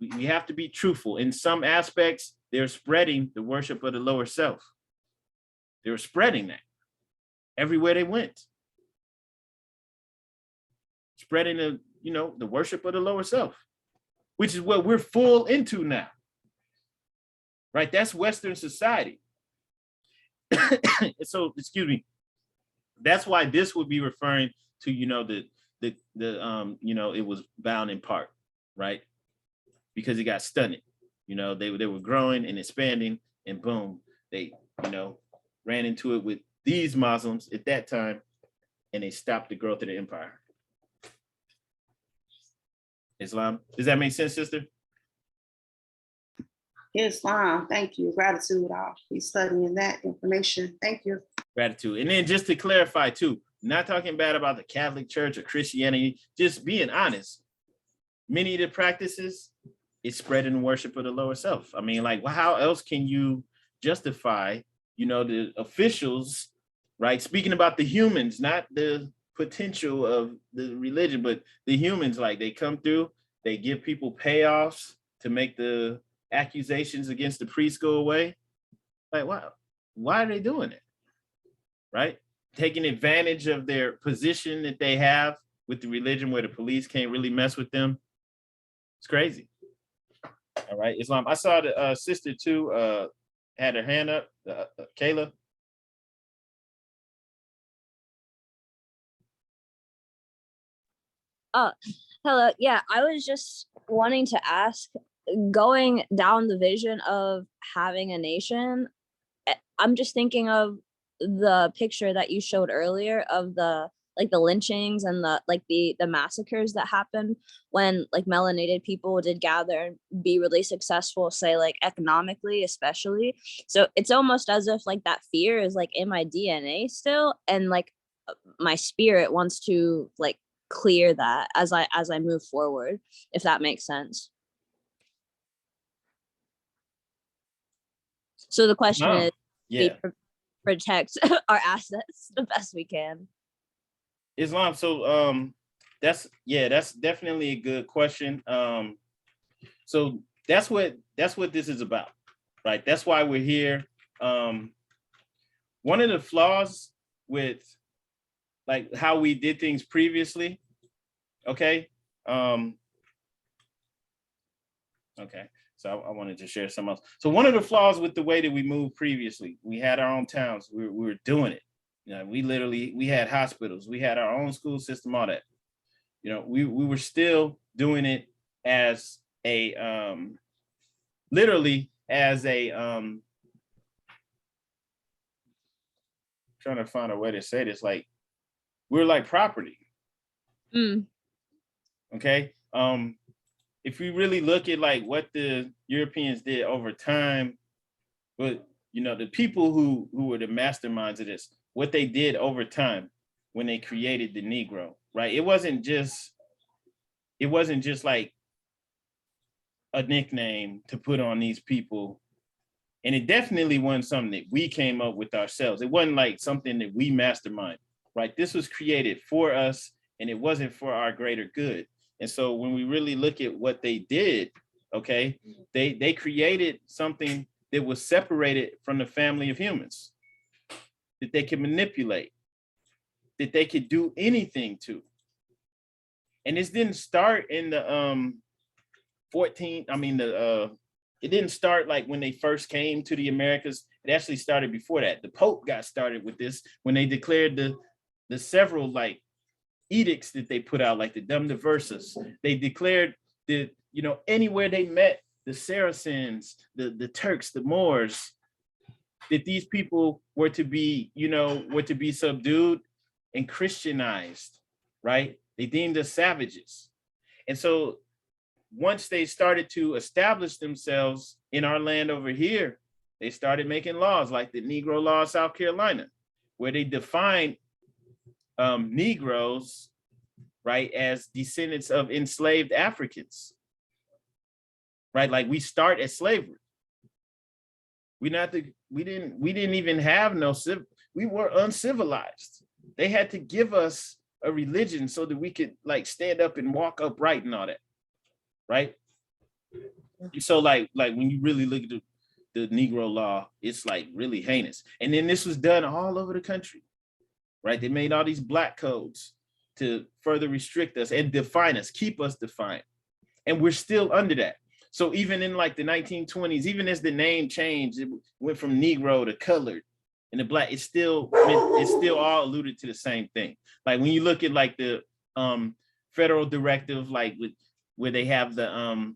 Speaker 1: we have to be truthful. In some aspects, they're spreading the worship of the lower self. They were spreading that everywhere they went. Spreading the, you know, the worship of the lower self, which is what we're full into now, right? That's Western society. So, excuse me, that's why this would be referring to, you know, the you know, it was bound in part, right? Because it got stunted. You know, they were growing and expanding, and boom, they, you know, ran into it with these Muslims at that time, and they stopped the growth of the empire. Islam. Does that make sense, sister?
Speaker 4: Islam, thank you. Gratitude. I'll be studying that information. Thank you.
Speaker 1: Gratitude. And then just to clarify too, not talking bad about the Catholic Church or Christianity, just being honest. Many of the practices, it's spreading the worship of the lower self. I mean, like, well, how else can you justify, you know, the officials, right? Speaking about the humans, not the potential of the religion, but the humans, like, they come through, they give people payoffs to make the accusations against the priest go away. Like, wow, why are they doing it? Right? Taking advantage of their position that they have with the religion where the police can't really mess with them. It's crazy. All right, Islam. I saw the sister too had her hand up, Kayla.
Speaker 6: Hello. Yeah, I was just wanting to ask, going down the vision of having a nation, I'm just thinking of the picture that you showed earlier of the lynchings and the massacres that happened when like melanated people did gather and be really successful, say like economically especially. So it's almost as if like that fear is like in my DNA still, and like my spirit wants to like clear that as I move forward, if that makes sense. So the question is,
Speaker 1: yeah,
Speaker 6: protect our assets the best we can.
Speaker 1: Islam. So that's definitely a good question. So that's what this is about, right? That's why we're here. One of the flaws with like how we did things previously, okay? Okay, so I wanted to share some else. So one of the flaws with the way that we moved previously, we had our own towns, we were doing it. You know, we had hospitals, we had our own school system, all that. You know, we were still doing it as a, literally as a, trying to find a way to say this, like, we're like property. Okay. If we really look at like what the Europeans did over time, but you know, the people who were the masterminds of this, what they did over time when they created the Negro, right? It wasn't just like a nickname to put on these people. And it definitely wasn't something that we came up with ourselves. It wasn't like something that we mastermind, right? This was created for us, and it wasn't for our greater good. And so when we really look at what they did, okay, they created something that was separated from the family of humans, that they could manipulate, that they could do anything to. And this didn't start in the it didn't start like when they first came to the Americas. It actually started before that. The Pope got started with this when they declared the several like edicts that they put out, like the Dum Diversas. They declared that, you know, anywhere they met the Saracens, the Turks, the Moors, that these people were to be, you know, were to be subdued and Christianized, right? They deemed us savages. And so once they started to establish themselves in our land over here, they started making laws like the Negro Law of South Carolina, where they defined Negroes, right, as descendants of enslaved Africans, right? Like we start at slavery. We didn't even have we were uncivilized. They had to give us a religion so that we could like stand up and walk upright and all that, right? So like when you really look at the Negro Law, it's like really heinous. And then this was done all over the country, right? They made all these black codes to further restrict us and define us, keep us defined. And we're still under that. So even in like the 1920s, even as the name changed, it went from Negro to colored and the black, it's still all alluded to the same thing. Like when you look at like the federal directive, like where they have the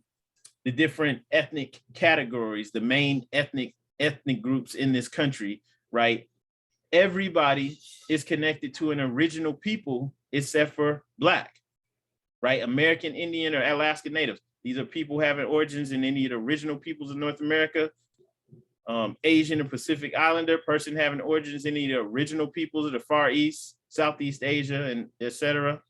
Speaker 1: different ethnic categories, the main ethnic groups in this country, right? Everybody is connected to an original people except for Black, right? American Indian or Alaska Natives. These are people having origins in any of the original peoples of North America. Asian and Pacific Islander, person having origins in any of the original peoples of the Far East, Southeast Asia, and etc.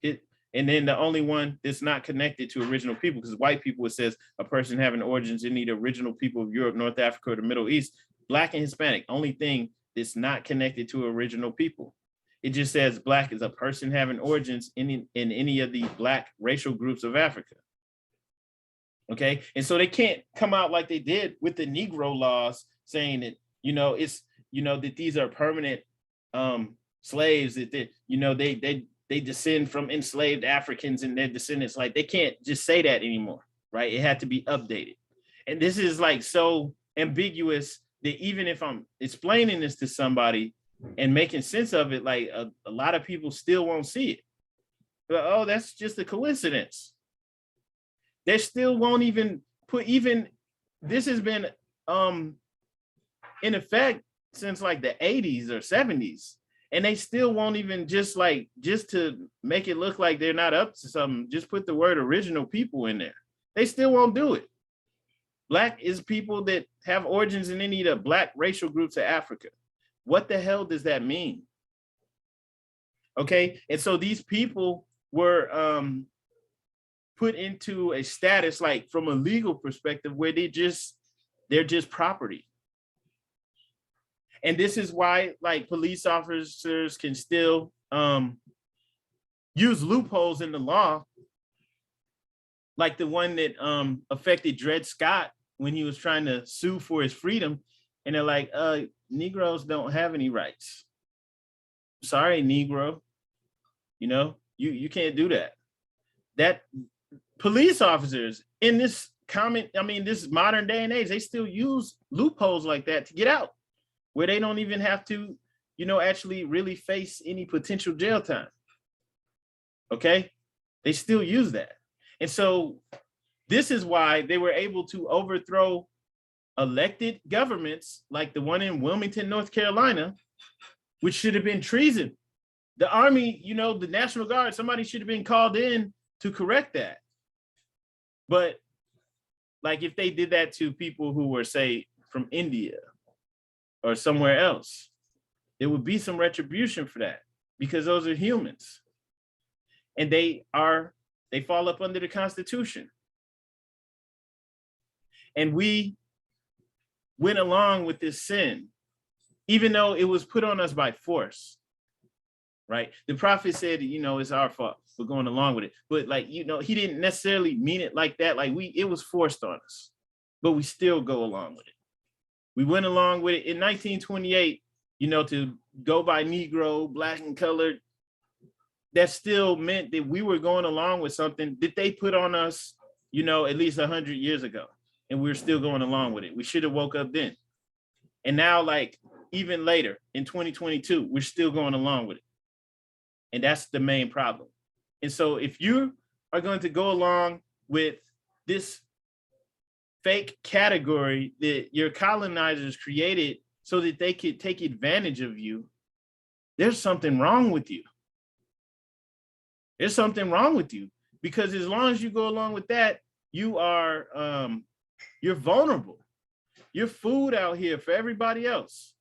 Speaker 1: And then the only one that's not connected to original people, because white people, it says a person having origins in the original people of Europe, North Africa, or the Middle East. Black and Hispanic, only thing that's not connected to original people. It just says Black is a person having origins in any of the Black racial groups of Africa. Okay, and so they can't come out like they did with the Negro laws saying that, you know, it's, you know, that these are permanent slaves, that they descend from enslaved Africans and their descendants. Like they can't just say that anymore, right? It had to be updated. And this is like so ambiguous that even if I'm explaining this to somebody and making sense of it, like a lot of people still won't see it. But, oh, that's just a coincidence. They still won't even put, even this has been in effect since like the 80s or 70s. And they still won't even just to make it look like they're not up to something, just put the word original people in there. They still won't do it. Black is people that have origins in any of the Black racial groups of Africa. What the hell does that mean? Okay, and so these people were put into a status, like from a legal perspective, where they're just property. And this is why like police officers can still use loopholes in the law, like the one that affected Dred Scott when he was trying to sue for his freedom. And they're like, Negroes don't have any rights. Sorry, Negro. You know, you can't do that. That police officers in this this modern day and age, they still use loopholes like that to get out, where they don't even have to, you know, actually really face any potential jail time. Okay, they still use that. And so this is why they were able to overthrow elected governments like the one in Wilmington, North Carolina, which should have been treason. The Army, you know, the National Guard, somebody should have been called in to correct that. But like if they did that to people who were, say, from India or somewhere else. There would be some retribution for that because those are humans. And they fall up under the Constitution. And we went along with this sin, even though it was put on us by force, right? The prophet said, it's our fault for going along with it. But he didn't necessarily mean it like that. It was forced on us, but we still go along with it. We went along with it in 1928, to go by Negro, Black and colored. That still meant that we were going along with something that they put on us, at least 100 years ago. And we're still going along with it. We should have woke up then. And now, even later in 2022, we're still going along with it. And that's the main problem. And so if you are going to go along with this fake category that your colonizers created so that they could take advantage of you, there's something wrong with you. There's something wrong with you, because as long as you go along with that, you are, you're vulnerable. You're food out here for everybody else.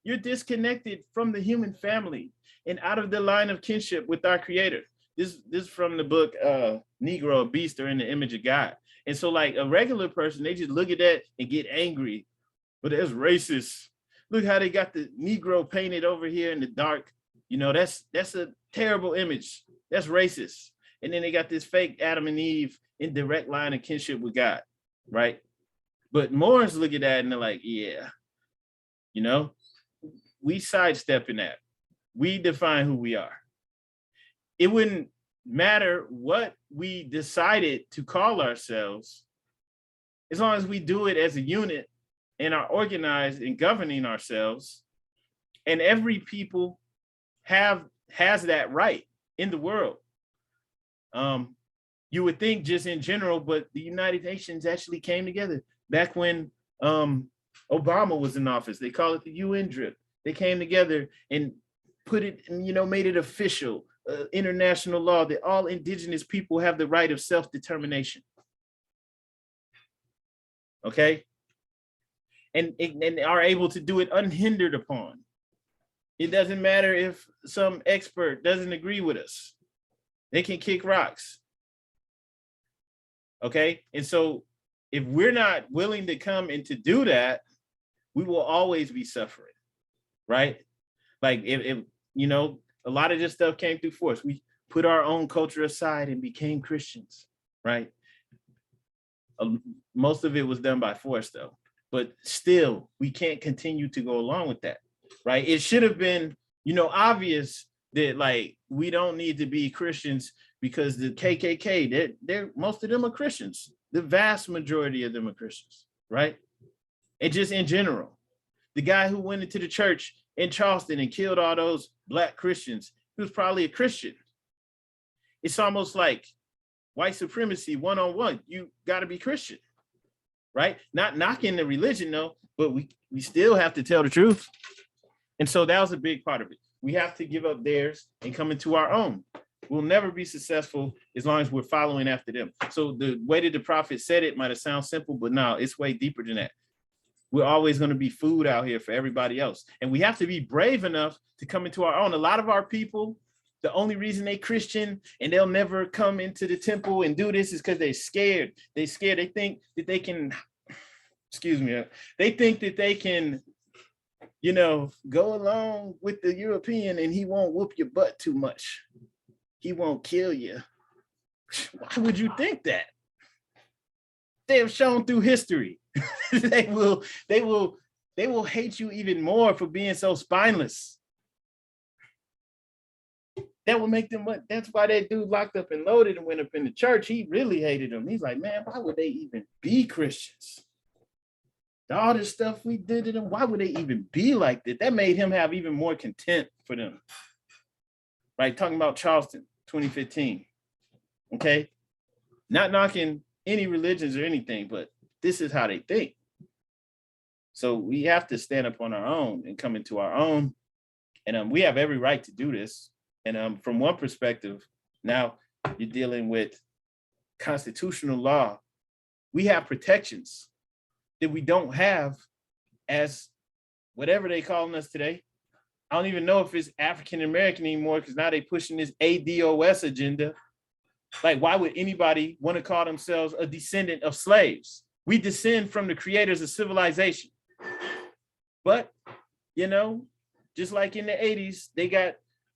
Speaker 1: You're disconnected from the human family and out of the line of kinship with our creator. This is from the book, Negro, a Beast, or in the Image of God. And so a regular person, they just look at that and get angry, but that's racist. Look how they got the Negro painted over here in the dark. That's a terrible image. That's racist. And then they got this fake Adam and Eve in direct line of kinship with God, right? But Moors look at that and they're like, yeah, we sidestepping that. We define who we are. It wouldn't matter what we decided to call ourselves, as long as we do it as a unit and are organized in governing ourselves. And every people has that right in the world. You would think just in general, but the United Nations actually came together back when Obama was in office. They call it the UN drip. They came together and put it, made it official, international law that all indigenous people have the right of self-determination. Okay? And are able to do it unhindered upon. It doesn't matter if some expert doesn't agree with us. They can kick rocks. Okay? And so if we're not willing to come and to do that, we will always be suffering, right? If a lot of this stuff came through force. We put our own culture aside and became Christians, right? Most of it was done by force though, but still we can't continue to go along with that, right? It should have been, obvious that we don't need to be Christians because the KKK, they're most of them are Christians. The vast majority of them are Christians, right? And just in general, the guy who went into the church in Charleston and killed all those Black Christians, he was probably a Christian. It's almost like white supremacy one-on-one. You got to be Christian, right? Not knocking the religion though, but we still have to tell the truth. And so that was a big part of it. We have to give up theirs and come into our own. We'll never be successful as long as we're following after them. So the way that the prophet said it might have sounded simple, but no, it's way deeper than that. We're always going to be food out here for everybody else. And we have to be brave enough to come into our own. A lot of our people, the only reason they Christian and they'll never come into the temple and do this is because they're scared. They're scared. They think that they can, they think that they can, go along with the European and he won't whoop your butt too much. He won't kill you. Why would you think that? They have shown through history. they will hate you even more for being so spineless. That will make them, that's why that dude locked up and loaded and went up in the church. He really hated them. He's like, man, why would they even be Christians? All this stuff we did to them, why would they even be like that? That made him have even more contempt for them. Right, talking about Charleston, 2015, okay? Not knocking any religions or anything, but this is how they think. So we have to stand up on our own and come into our own. And we have every right to do this. And from one perspective, now you're dealing with constitutional law. We have protections that we don't have as whatever they calling us today. I don't even know if it's African American anymore because now they pushing this ADOS agenda. Like, why would anybody want to call themselves a descendant of slaves? We descend from the creators of civilization. But, you know, just like in the 80s, they got,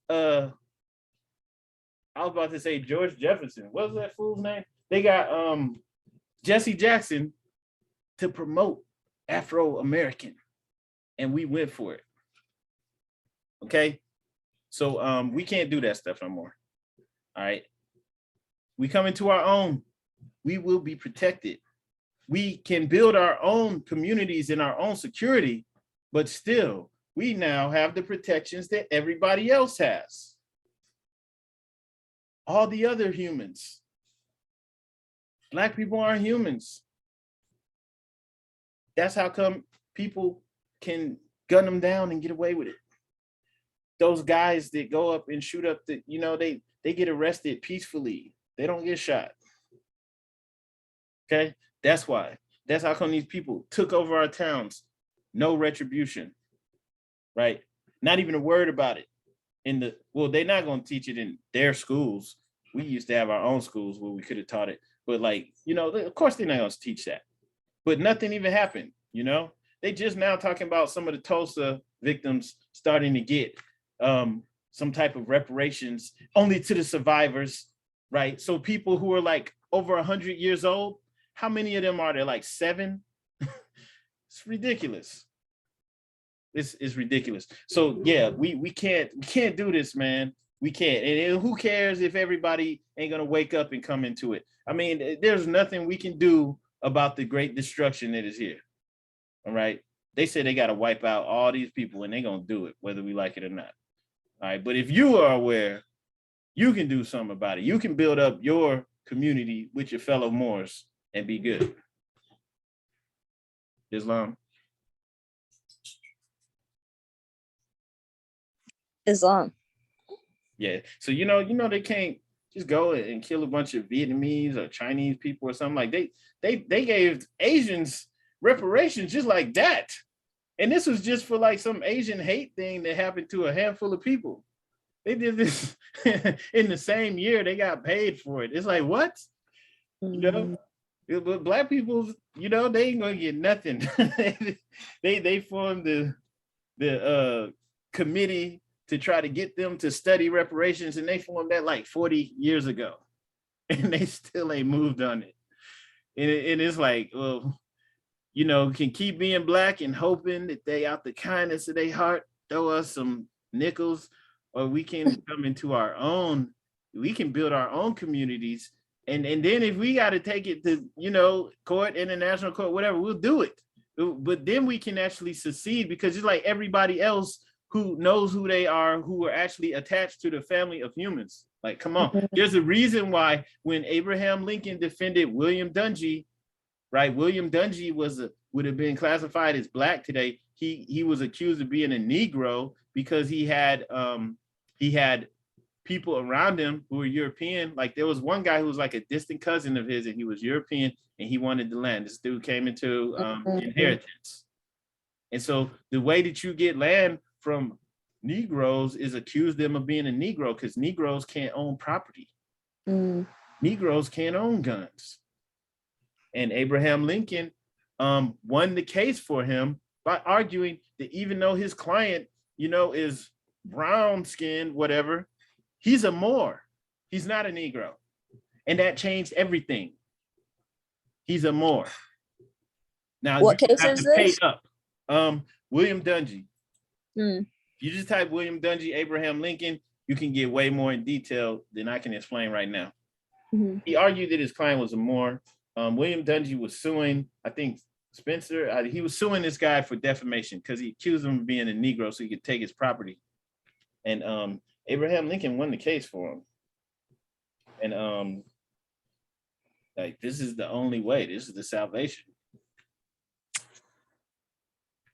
Speaker 1: I was about to say George Jefferson. What was that fool's name? They got Jesse Jackson to promote Afro-American, and we went for it. Okay, so we can't do that stuff no more. All right, we come into our own, we will be protected. We can build our own communities and our own security, but still, we now have the protections that everybody else has. All the other humans. Black people aren't humans. That's how come people can gun them down and get away with it. Those guys that go up and shoot up the, you know, they get arrested peacefully. They don't get shot. Okay, that's why. That's how come these people took over our towns. No retribution, right? Not even a word about it. Well, they're not going to teach it in their schools. We used to have our own schools where we could have taught it. But like, you know, of course they're not going to teach that. But nothing even happened, you know? They just now talking about some of the Tulsa victims starting to get some type of reparations only to the survivors, right? So people who are like over 100 years old, how many of them are there? Like 7? It's ridiculous. This is ridiculous. So yeah, we can't do this, man. We can't. And who cares if everybody ain't gonna wake up and come into it? I mean, there's nothing we can do about the great destruction that is here. All right. They say they got to wipe out all these people, and they're gonna do it, whether we like it or not. All right. But if you are aware, you can do something about it. You can build up your community with your fellow Moors and be good. Islam.
Speaker 6: Islam.
Speaker 1: Yeah. So you know they can't just go and kill a bunch of Vietnamese or Chinese people or something. Like they gave Asians reparations just like that. And this was just for like some Asian hate thing that happened to a handful of people. They did this in the same year. They got paid for it. It's like, what? You know, but Black people, you know, they ain't gonna get nothing. they formed the committee to try to get them to study reparations, and they formed that like 40 years ago, and they still ain't moved on it. And it's like, well, you know, can keep being Black and hoping that they, out the kindness of their heart, throw us some nickels, or we can come into our own, we can build our own communities. And then if we got to take it to, you know, court, international court, whatever, we'll do it. But then we can actually succeed, because it's like everybody else who knows who they are, who are actually attached to the family of humans. Like, come on. There's a reason why when Abraham Lincoln defended William Dungy, right? William Dungy would have been classified as Black today. He was accused of being a Negro because he had people around him who were European. Like there was one guy who was like a distant cousin of his, and he was European, and he wanted the land. This dude came into inheritance. And so the way that you get land from Negroes is accuse them of being a Negro, because Negroes can't own property. Negroes can't own guns. And Abraham Lincoln won the case for him by arguing that even though his client, you know, is brown skinned, whatever, he's a Moor. He's not a Negro. And that changed everything. He's a Moor. Now,
Speaker 6: what
Speaker 1: you
Speaker 6: case
Speaker 1: have
Speaker 6: is
Speaker 1: to pay
Speaker 6: this?
Speaker 1: up. William Dungy. You just type William Dungy, Abraham Lincoln, you can get way more in detail than I can explain right now. He argued that his client was a Moor. William Dungy was suing, I think, Spencer. He was suing this guy for defamation because he accused him of being a Negro so he could take his property. And Abraham Lincoln won the case for him. And like, this is the only way. This is the salvation.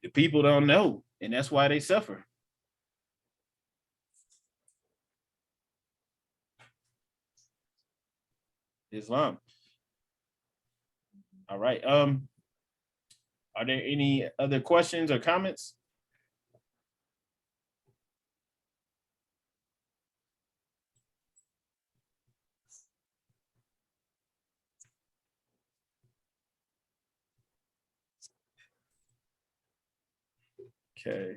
Speaker 1: The people don't know, and that's why they suffer. Islam. All right. Are there any other questions or comments? Okay.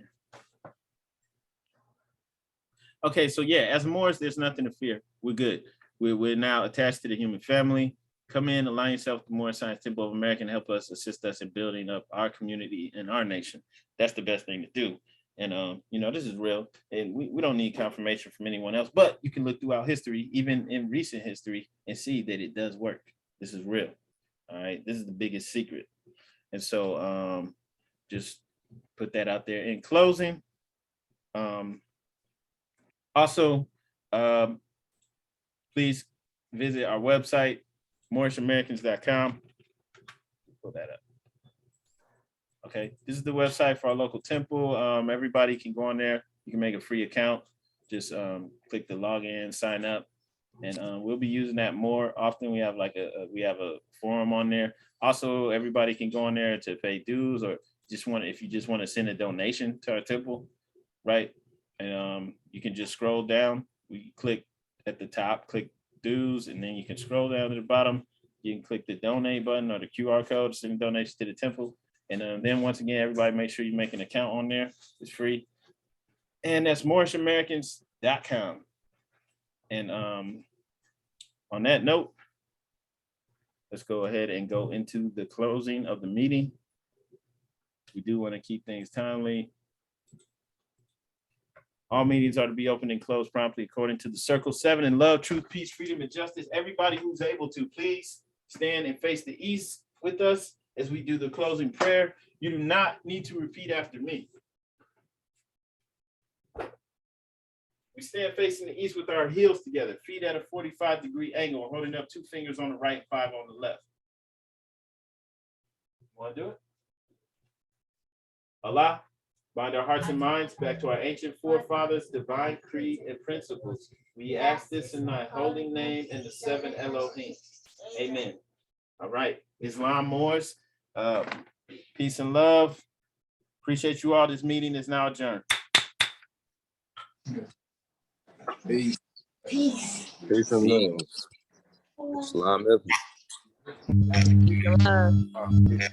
Speaker 1: Okay, so yeah, as Moors, there's nothing to fear. We're good. We're now attached to the human family. Come in, align yourself with the Moorish Science Temple of America and help us, assist us in building up our community and our nation. That's the best thing to do. And you know, this is real, and we don't need confirmation from anyone else, but you can look throughout history, even in recent history, and see that it does work. This is real. All right, this is the biggest secret. And so just put that out there. In closing, also, please visit our website, Moorishamericans.com. Pull that up. Okay, this is the website for our local temple. Everybody can go on there. You can make a free account. Just click the login, sign up, and we'll be using that more often. We have like we have a forum on there. Also, everybody can go on there to pay dues, or if you just want to send a donation to our temple, right? And you can just scroll down. We click at the top, click dues, and then you can scroll down to the bottom. You can click the donate button or the QR code to send donations to the temple. And then once again, everybody make sure you make an account on there. It's free. And that's Moorishamericans.com. And on that note, let's go ahead and go into the closing of the meeting. We do want to keep things timely. All meetings are to be opened and closed promptly according to the Circle 7 in love, truth, peace, freedom, and justice. Everybody who's able to, please stand and face the east with us as we do the closing prayer. You do not need to repeat after me. We stand facing the east with our heels together, feet at a 45-degree angle, holding up 2 fingers on the right, 5 on the left. Want to do it? Allah, bind our hearts and minds back to our ancient forefathers, divine creed and principles. We ask this in thy holy name and the 7 Elohim. Amen. All right, Islam Moors, peace and love. Appreciate you all. This meeting is now adjourned.
Speaker 7: Peace.
Speaker 4: Peace.
Speaker 7: Peace and love.
Speaker 2: Islam.
Speaker 6: Peace and love.
Speaker 7: Peace.